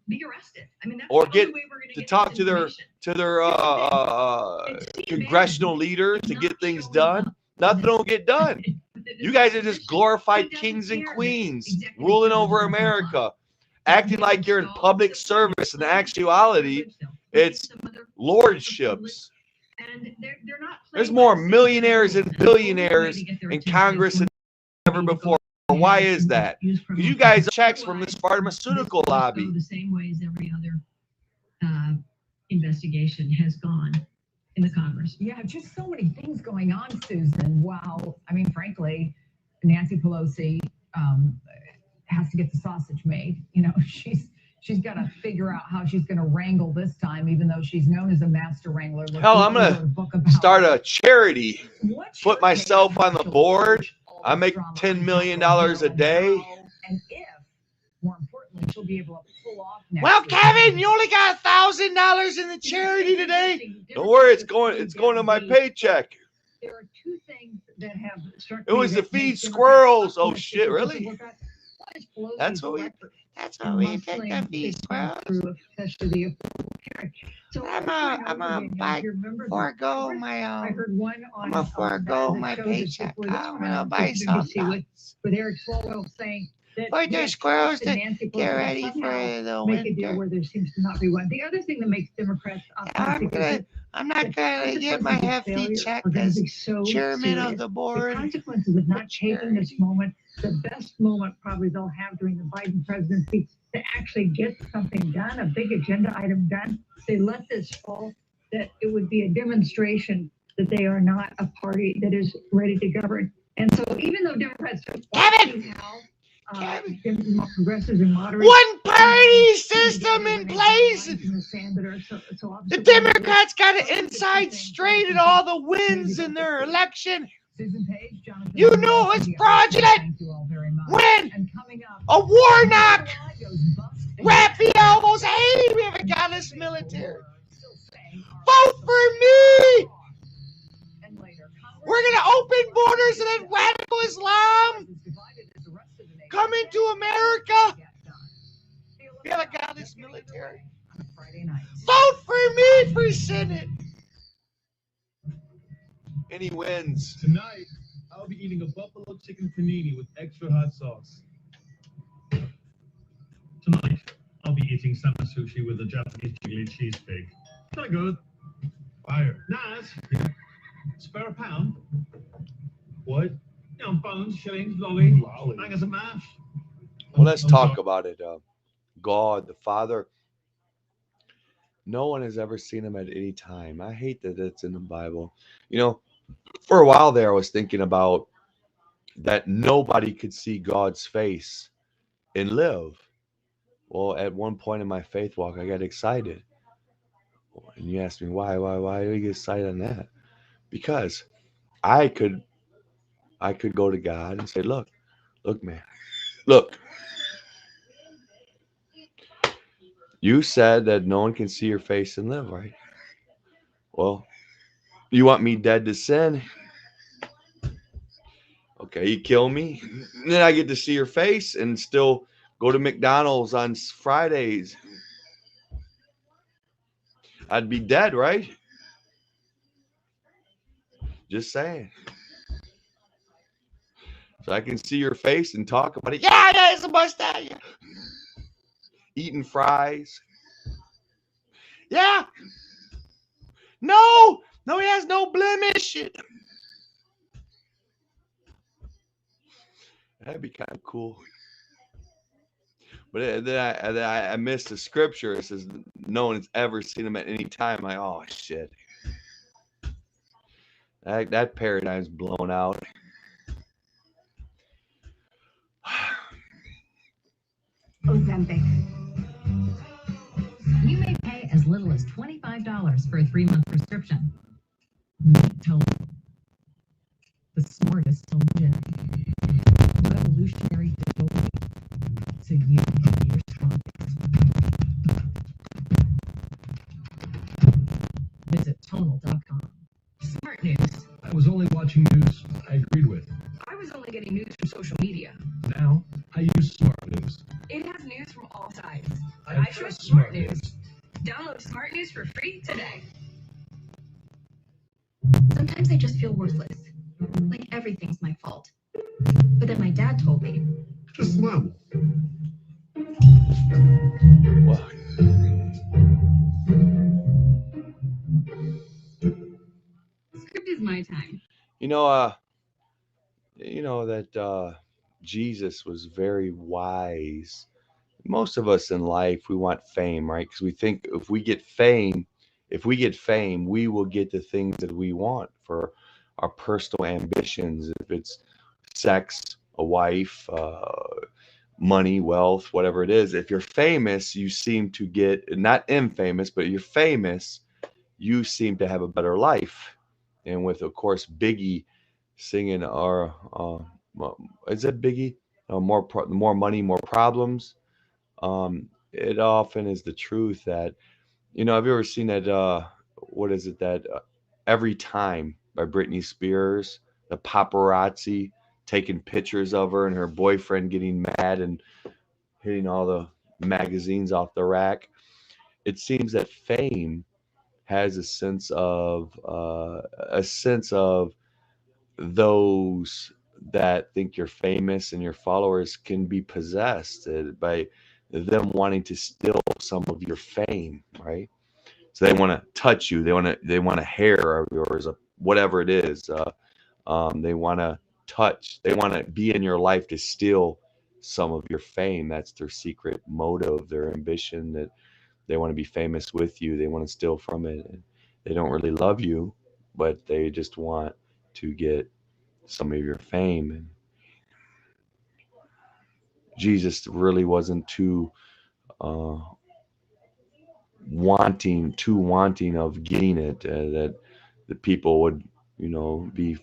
Be arrested. I mean, or get to talk to their congressional leaders to get things done. Nothing will get done. You guys are just glorified kings and queens ruling over America, acting like you're in public service. In actuality, it's lordships. There's more millionaires and billionaires in Congress than ever before. Why is that? Because you guys are checks from this pharmaceutical lobby. The same way as every other investigation has gone in the Congress. Yeah, just so many things going on, Susan. Wow. I mean, frankly, Nancy Pelosi has to get the sausage made. She's She's got to figure out how she's going to wrangle this time, even though she's known as a master wrangler. Hell, I'm going to start a charity, put myself on the board. I make $10 million a day. And if, more importantly, she'll be able to pull off next Well, week. Kevin, you only got $1,000 in the charity today. Don't worry, it's going to my paycheck. There are two things that have struck It me was to that feed make squirrels. Oh Democrats shit, really? look at. One is Pelosi's That's what we record think muscling of these this thing squirrels. through, especially the Affordable Care Act. So I'm a forego my I heard one on I'm a forego that my shows paycheck. before this I'm one gonna on buy some NBC with Eric Swalwell saying that for the yes, squirrels that to Nancy get Pelosi ready somehow for the make a deal winter. where there seems to not be one. The other thing that makes Democrats optimistic I'm not gonna get my hefty check are going as to be so chairman serious. of the board. The consequences of not taking this moment, the best moment probably they'll have during the Biden presidency to actually get something done, a big agenda item done. They let this fall, that it would be a demonstration that they are not a party that is ready to govern. And so even though Democrats don't want to how progressives and moderates, One party system in place. The Democrats got an inside straight at all the wins in their election. You knew it was fraudulent when a Warnock, Raphael, those hey, we haven't got this military. Vote for me. We're gonna open borders and let radical Islam come into America. We haven't got this military. Vote for me for Senate. And he wins. Tonight, I'll be eating a buffalo chicken panini with extra hot sauce. Tonight, I'll be eating salmon sushi with a Japanese chili cheese pig. Kind of good. Fire. Nice. Yeah. Spare a pound. What? You know, bones, shillings, lolly. Bangers and mash. Well, let's talk about it. God, the Father. No one has ever seen him at any time. I hate that it's in the Bible. You know, for a while there, I was thinking about that nobody could see God's face and live. Well, at one point in my faith walk, I got excited. And you asked me, why do you get excited on that? Because I could go to God and say, look, man, look. You said that no one can see your face and live, right? Well, you want me dead to sin? Okay, you kill me. Then I get to see your face and still go to McDonald's on Fridays. I'd be dead, right? Just saying. So I can see your face and talk about it. Yeah, it's a mustache. Eating fries. Yeah. No, he has no blemish. That'd be kind of cool. But then I missed the scripture. It says no one has ever seen him at any time. Like, oh shit. That paradigm's blown out. Ozempic. You may pay as little as $25 for a 3-month prescription. Tone. The smartest solution. Revolutionary dopamine. So you can be your strongest. Visit tonal.com. Smart news. I was only watching news I agreed with. I was only getting news from social media. Now, I use smart news. It has news from all sides. I trust Smart News. Download Smart News for free today. Sometimes I just feel worthless. Like everything's my fault. But then my dad told me. Just smile. Wow. Script is my time. You know that Jesus was very wise. Most of us in life, we want fame, right? Because we think if we get fame, we will get the things that we want for our personal ambitions. If it's sex, a wife, money, wealth, whatever it is. If you're famous, you seem to get, not infamous, but you're famous, you seem to have a better life. And with, of course, Biggie singing our, is it Biggie? More money, more problems. It often is the truth that, have you ever seen that, what is it, that Every Time by Britney Spears, the paparazzi taking pictures of her and her boyfriend getting mad and hitting all the magazines off the rack. It seems that fame has a sense of those that think you're famous, and your followers can be possessed by them wanting to steal some of your fame, right? So they want to touch you. They want a hair of yours, whatever it is. They want to touch. They want to be in your life to steal some of your fame. That's their secret motive, their ambition. That they want to be famous with you. They want to steal from it. They don't really love you, but they just want to get some of your fame. And Jesus really wasn't too wanting of getting it, that the people would, be.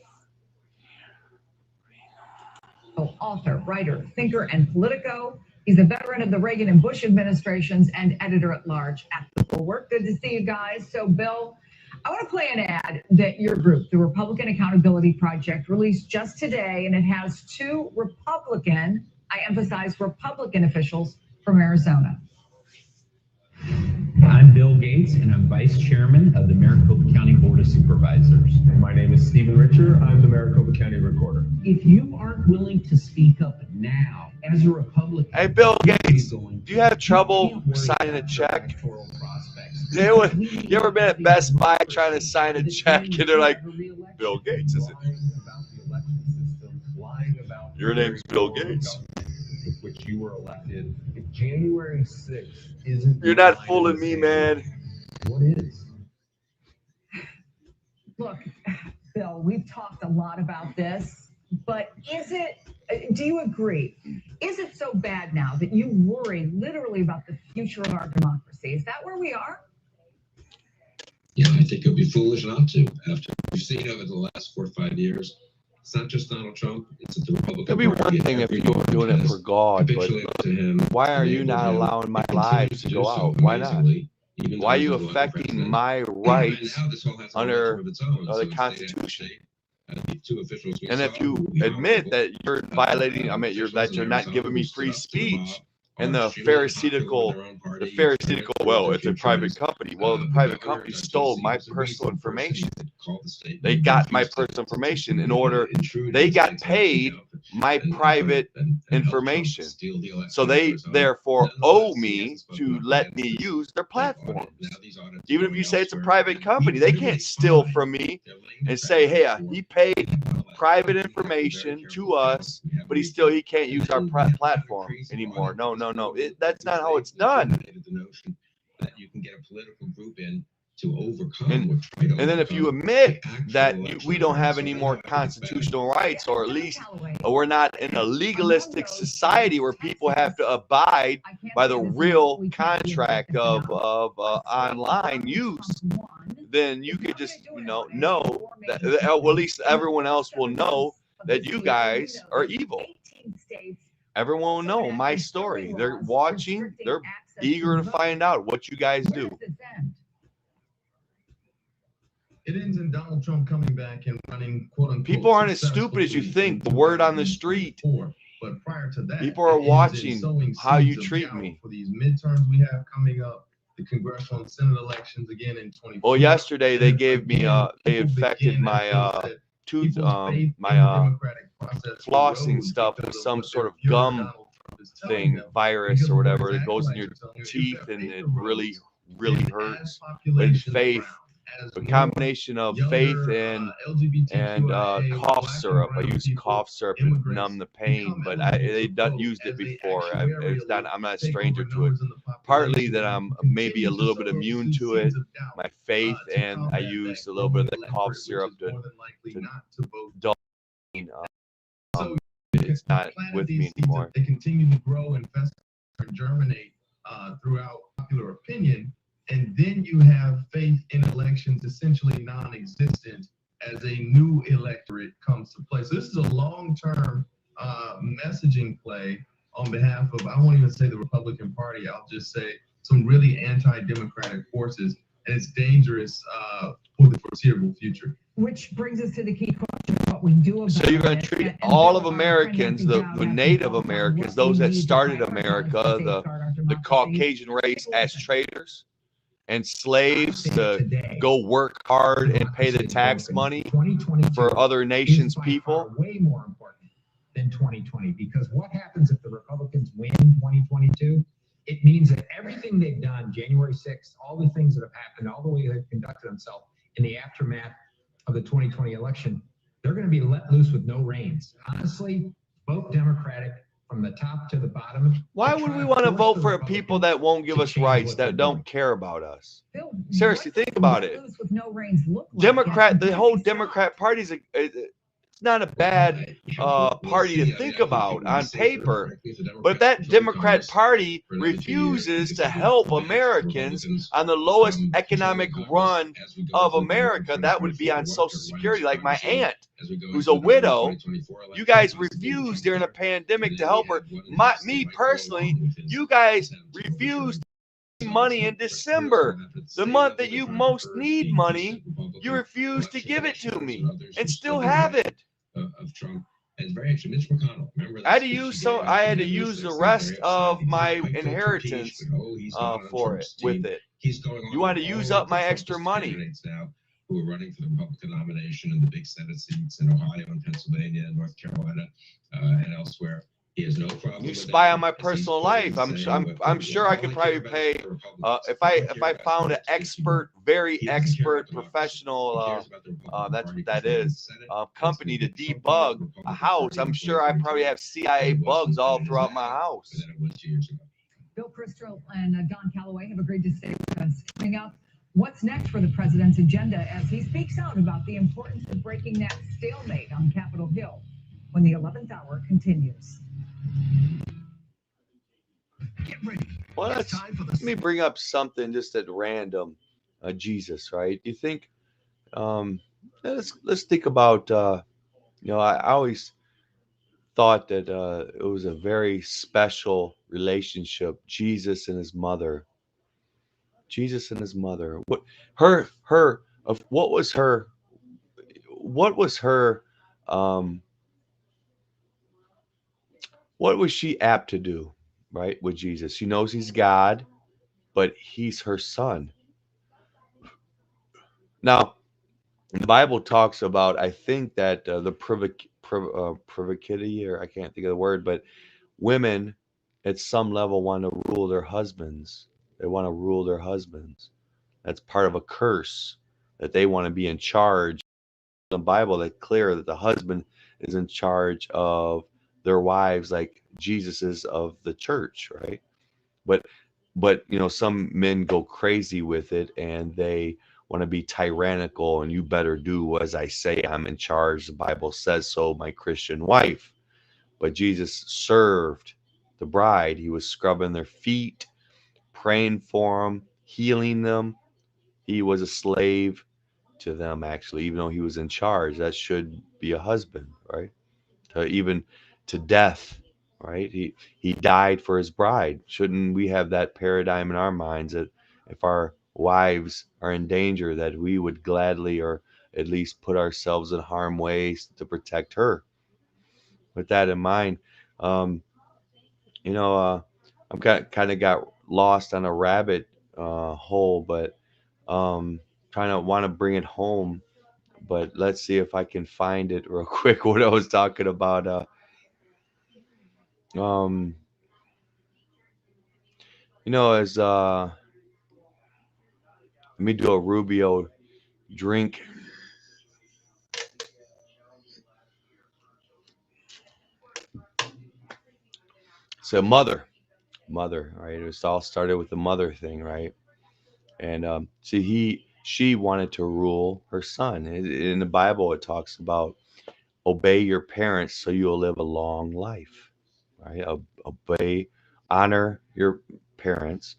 Author, writer, thinker, and Politico. He's a veteran of the Reagan and Bush administrations and editor-at-large at The Bulwark. Good to see you guys. So, Bill, I want to play an ad that your group, the Republican Accountability Project, released just today, and it has two Republican, I emphasize Republican officials from Arizona. I'm Bill Gates, and I'm Vice Chairman of the Maricopa County Board of Supervisors. My name is Stephen Richer. I'm the Maricopa County Recorder. If you aren't willing to speak up now as a Republican... Hey, Bill Gates, do you have trouble signing a check? You ever been at Best Buy trying to sign a check, and they're like, Bill Gates, is it? Your name's Bill Gates. With which you were elected. If January 6th isn't... You're not fooling me, man. What is? Look, Bill, we've talked a lot about this, but do you agree? Is it so bad now that you worry literally about the future of our democracy? Is that where we are? Yeah, I think it would be foolish not to. After we've seen over the last 4 or 5 years, it's not just Donald Trump, it's the Republican It'd be one thing if you were doing it for God, but why are you not allowing my lives to go out? Why not? Why are you affecting my rights under the Constitution? And if you admit that you're violating, that you're not giving me free speech, and the pharisaical, well, it's a private company. Well, the private company stole my personal information. They got my personal information in order, they got paid my private information. So they therefore owe me to let me use their platforms. Even if you say it's a private company, they can't steal from me and say, hey, he paid private information to us, but he can't use our platform anymore. No. That's not how it's done. That you can get a political group in to overcome and then if you admit that we don't have any more constitutional rights, or at least we're not in a legalistic society where people have to abide by the real contract of online use, then you could just know that, well, at least everyone else will know that you guys are evil. Everyone will know my story. They're watching. They're eager to find out what you guys do. It ends in Donald Trump coming back and running, quote unquote. People aren't as stupid as you think. The word on the street. But prior to that, people are watching how you treat me. For these midterms we have coming up, the congressional and Senate elections again in 2020. Well, yesterday they gave me they infected my tooth, my flossing stuff with some sort of gum thing, virus or whatever. It goes in your teeth and it really hurts. But faith, a combination of faith and cough syrup. I use cough syrup to numb the pain, but they done used it before. I'm not a stranger to it. Partly that I'm maybe a little bit immune to it, my faith, and I used a little bit of that cough syrup to dull it's not with me anymore. They continue to grow and fester and germinate throughout popular opinion. And then you have faith in elections essentially non-existent as a new electorate comes to play. So this is a long-term messaging play on behalf of, I won't even say the Republican Party, I'll just say some really anti-democratic forces, and it's dangerous for the foreseeable future. Which brings us to the key question of what we do about it. So you're going to treat all of Americans, the Native Americans, those that started America, the Caucasian race, as traitors and slaves to go work hard and pay the tax money for other nations' people? Way more important than 2020, because what happens if the Republicans win 2022? It means that everything they've done, January 6th, all the things that have happened, all the way they've conducted themselves in the aftermath of the 2020 election, they're going to be let loose with no reins. Honestly, vote Democratic from the top to the bottom. Why would we want to vote for people that won't give us rights, that don't care about us? Seriously, think about it. The whole Democrat Party is it's not a bad party to think about on paper, but that Democrat Party refuses to help Americans on the lowest economic run of America. That would be on Social Security, like my aunt, who's a widow. You guys refused during a pandemic to help her. Me personally, you guys refused money in December, the month that you most need money. You refuse to give it to me and still have it. Of Trump, and very actually Mitch McConnell. Remember, I had to use the rest of my inheritance for it. With it, you want to use up my extra money. Now, who are running for the Republican nomination in the big Senate seats in Ohio and Pennsylvania and North Carolina and elsewhere. He has no problem. You spy on my personal life. I'm sure I could probably pay if I found an expert, very expert, professional. That's what that is. Company to debug a house. I'm sure I probably have CIA bugs all throughout my house. Bill Kristol and Don Calloway have agreed to stay with us. Coming up, what's next for the president's agenda as he speaks out about the importance of breaking that stalemate on Capitol Hill when the 11th hour continues. Get ready. Well, let me bring up something just at random. Jesus, right? Do you think? Let's think about. I always thought that it was a very special relationship. Jesus and his mother. Jesus and his mother. What was her? What was she apt to do, right, with Jesus? She knows he's God, but he's her son. Now, the Bible talks about, I think that the privity, or I can't think of the word, but women at some level want to rule their husbands. They want to rule their husbands. That's part of a curse, that they want to be in charge. The Bible that's clear that the husband is in charge of their wives, like Jesus is of the church, right? But some men go crazy with it and they want to be tyrannical, and you better do as I say. I'm in charge. The Bible says so, my Christian wife. But Jesus served the bride. He was scrubbing their feet, praying for them, healing them. He was a slave to them, actually, even though he was in charge. That should be a husband, right? Even to death, right? He died for his bride. Shouldn't we have that paradigm in our minds that if our wives are in danger, that we would gladly, or at least put ourselves in harm's way to protect her? With that in mind, I'm kind of got lost on a rabbit hole, but trying to want to bring it home. But let's see if I can find it real quick. What I was talking about. As let me do a Rubio drink. So mother, right? It was all started with the mother thing, right? And see, she wanted to rule her son. In the Bible, it talks about obey your parents so you'll live a long life, right? Obey, honor your parents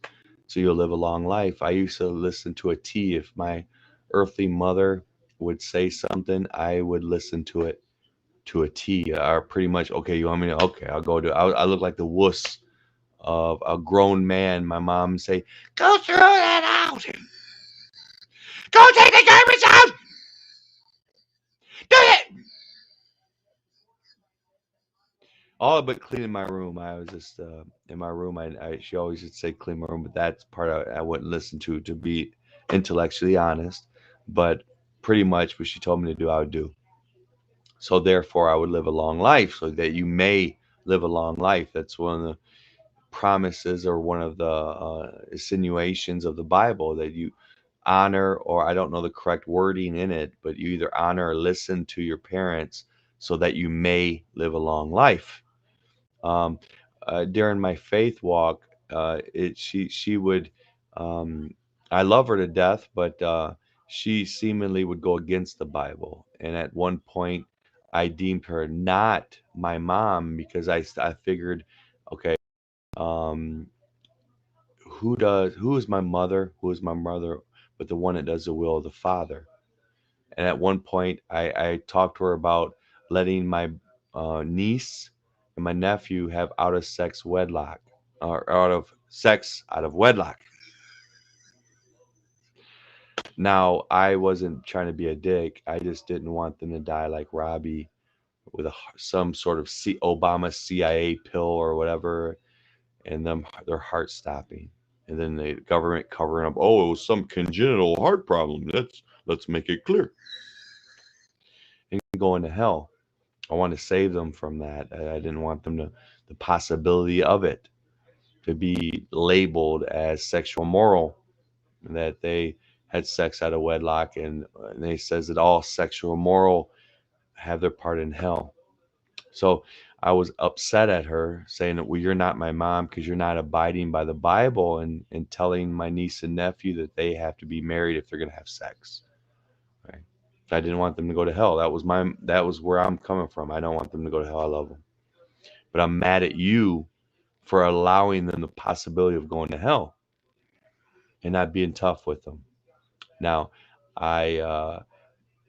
so you'll live a long life. I used to listen to a T. If my earthly mother would say something, I would listen to it to a T. Or pretty much, okay, you want me to? Okay, I'll go do. I look like the wuss of a grown man. My mom say, "Go throw that out. Go take the garbage out. Do it." All but cleaning my room. I was just in my room. She always would say clean my room, but that's part I wouldn't listen to be intellectually honest. But pretty much what she told me to do, I would do. So therefore, I would live a long life, so that you may live a long life. That's one of the promises, or one of the insinuations of the Bible, that you honor, or I don't know the correct wording in it, but you either honor or listen to your parents so that you may live a long life. um, During my faith walk, she would, um, I love her to death, but she seemingly would go against the Bible. And at one point, I deemed her not my mom, because I figured, okay, um, who is my mother? Who is my mother? But the one that does the will of the Father. And at one point, I talked to her about letting my niece and my nephew have out of sex wedlock, or out of wedlock. Now, I wasn't trying to be a dick. I just didn't want them to die like Robbie, with some sort of Obama CIA pill or whatever, and their heart stopping, and then the government covering up. Oh, it was some congenital heart problem. Let's make it clear, and going to hell. I wanted to save them from that. I didn't want them to, the possibility of it, to be labeled as sexual immoral, that they had sex out of wedlock, and they says that all sexual immoral have their part in hell. So I was upset at her, saying that, well, you're not my mom because you're not abiding by the Bible, and telling my niece and nephew that they have to be married if they're going to have sex. Right? I didn't want them to go to hell. That was where I'm coming from. I don't want them to go to hell. I love them. But I'm mad at you for allowing them the possibility of going to hell and not being tough with them. Now,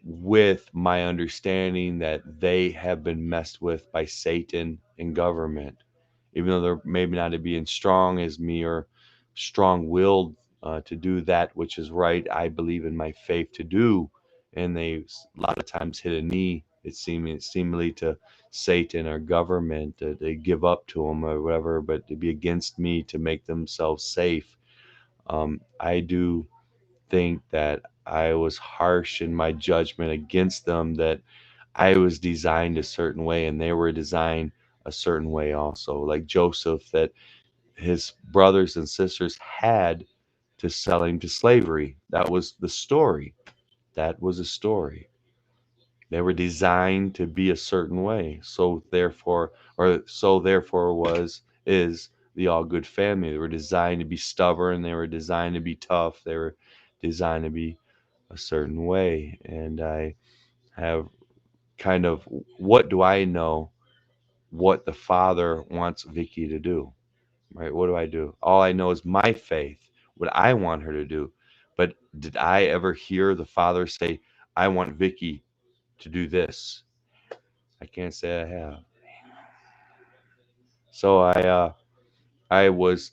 with my understanding that they have been messed with by Satan and government, even though they're maybe not being strong as me, or strong-willed to do that which is right, I believe in my faith to do, and they a lot of times hit a knee, it seemingly to Satan or government. They give up to them or whatever, but to be against me to make themselves safe. I do think that I was harsh in my judgment against them, that I was designed a certain way and they were designed a certain way also. Like Joseph, that his brothers and sisters had to sell him to slavery. That was the story. That was a story. They were designed to be a certain way. So therefore is the all good family. They were designed to be stubborn. They were designed to be tough. They were designed to be a certain way. And I have kind of, what do I know what the Father wants Vicky to do? Right? What do I do? All I know is my faith, what I want her to do. But did I ever hear the Father say, I want Vicky to do this? I can't say I have. So I was,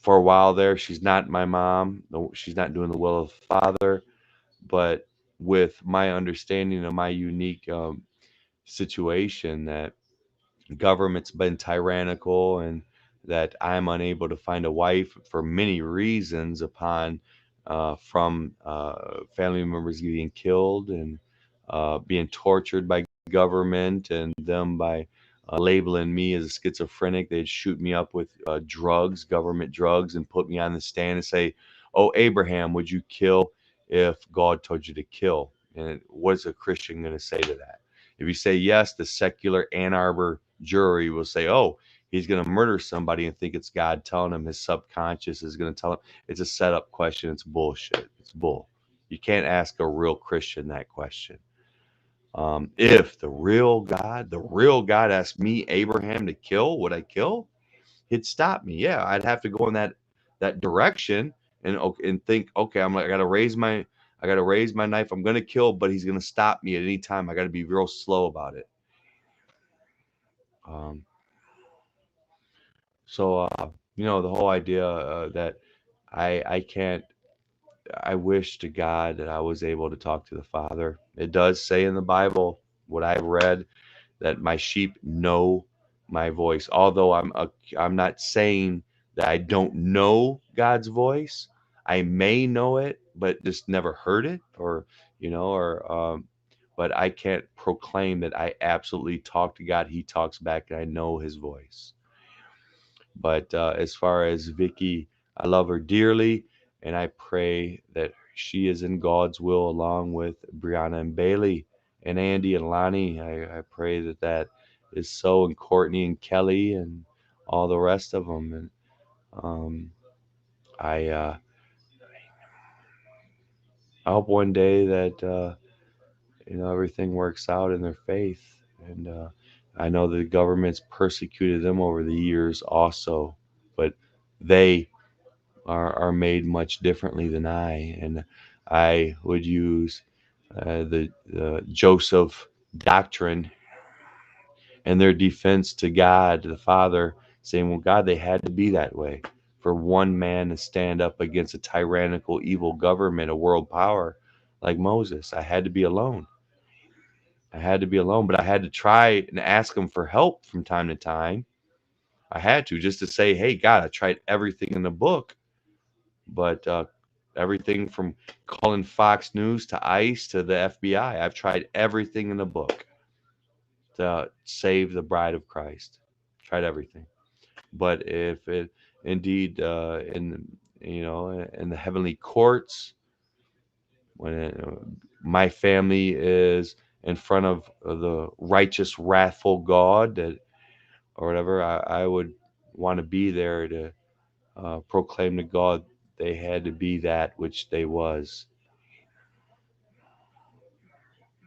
for a while there, she's not my mom. No, she's not doing the will of the Father. But with my understanding of my unique situation, that government's been tyrannical, and that I'm unable to find a wife for many reasons, upon from family members getting killed, and being tortured by government, and them by labeling me as a schizophrenic. They'd shoot me up with drugs, government drugs, and put me on the stand and say, oh, Abraham, would you kill if God told you to kill? And what's a Christian going to say to that? If you say yes, the secular Ann Arbor jury will say, oh, he's going to murder somebody and think it's God telling him. His subconscious is going to tell him. It's a setup question. It's bullshit. It's bull. You can't ask a real Christian that question. If the real God asked me, Abraham, to kill, would I kill? He'd stop me. Yeah, I'd have to go in that direction and think, okay, I gotta raise my knife. I'm gonna kill, but he's gonna stop me at any time. I gotta be real slow about it. So the whole idea that I can't. I wish to God that I was able to talk to the Father. It does say in the Bible, what I've read, that my sheep know my voice. Although I'm not saying that I don't know God's voice. I may know it, but just never heard it, but I can't proclaim that I absolutely talk to God. He talks back, and I know His voice. But as far as Vicky, I love her dearly, and I pray that she is in God's will along with Brianna and Bailey and Andy and Lonnie. I pray that is so, and Courtney and Kelly and all the rest of them. And I hope one day that everything works out in their faith. And I know the government's persecuted them over the years also, but they are made much differently than I. And I would use the Joseph doctrine and their defense to God, the Father, saying, well, God, they had to be that way for one man to stand up against a tyrannical, evil government, a world power like Moses. I had to be alone. But I had to try and ask him for help from time to time. I had to, just to say, hey, God, I tried everything in the book, but everything from calling Fox News to ICE to the FBI, I've tried everything in the book to save the bride of Christ. Tried everything. But if it indeed in the heavenly courts, when my family is in front of the righteous, wrathful God, that or whatever, I would want to be there to proclaim to God they had to be that which they was.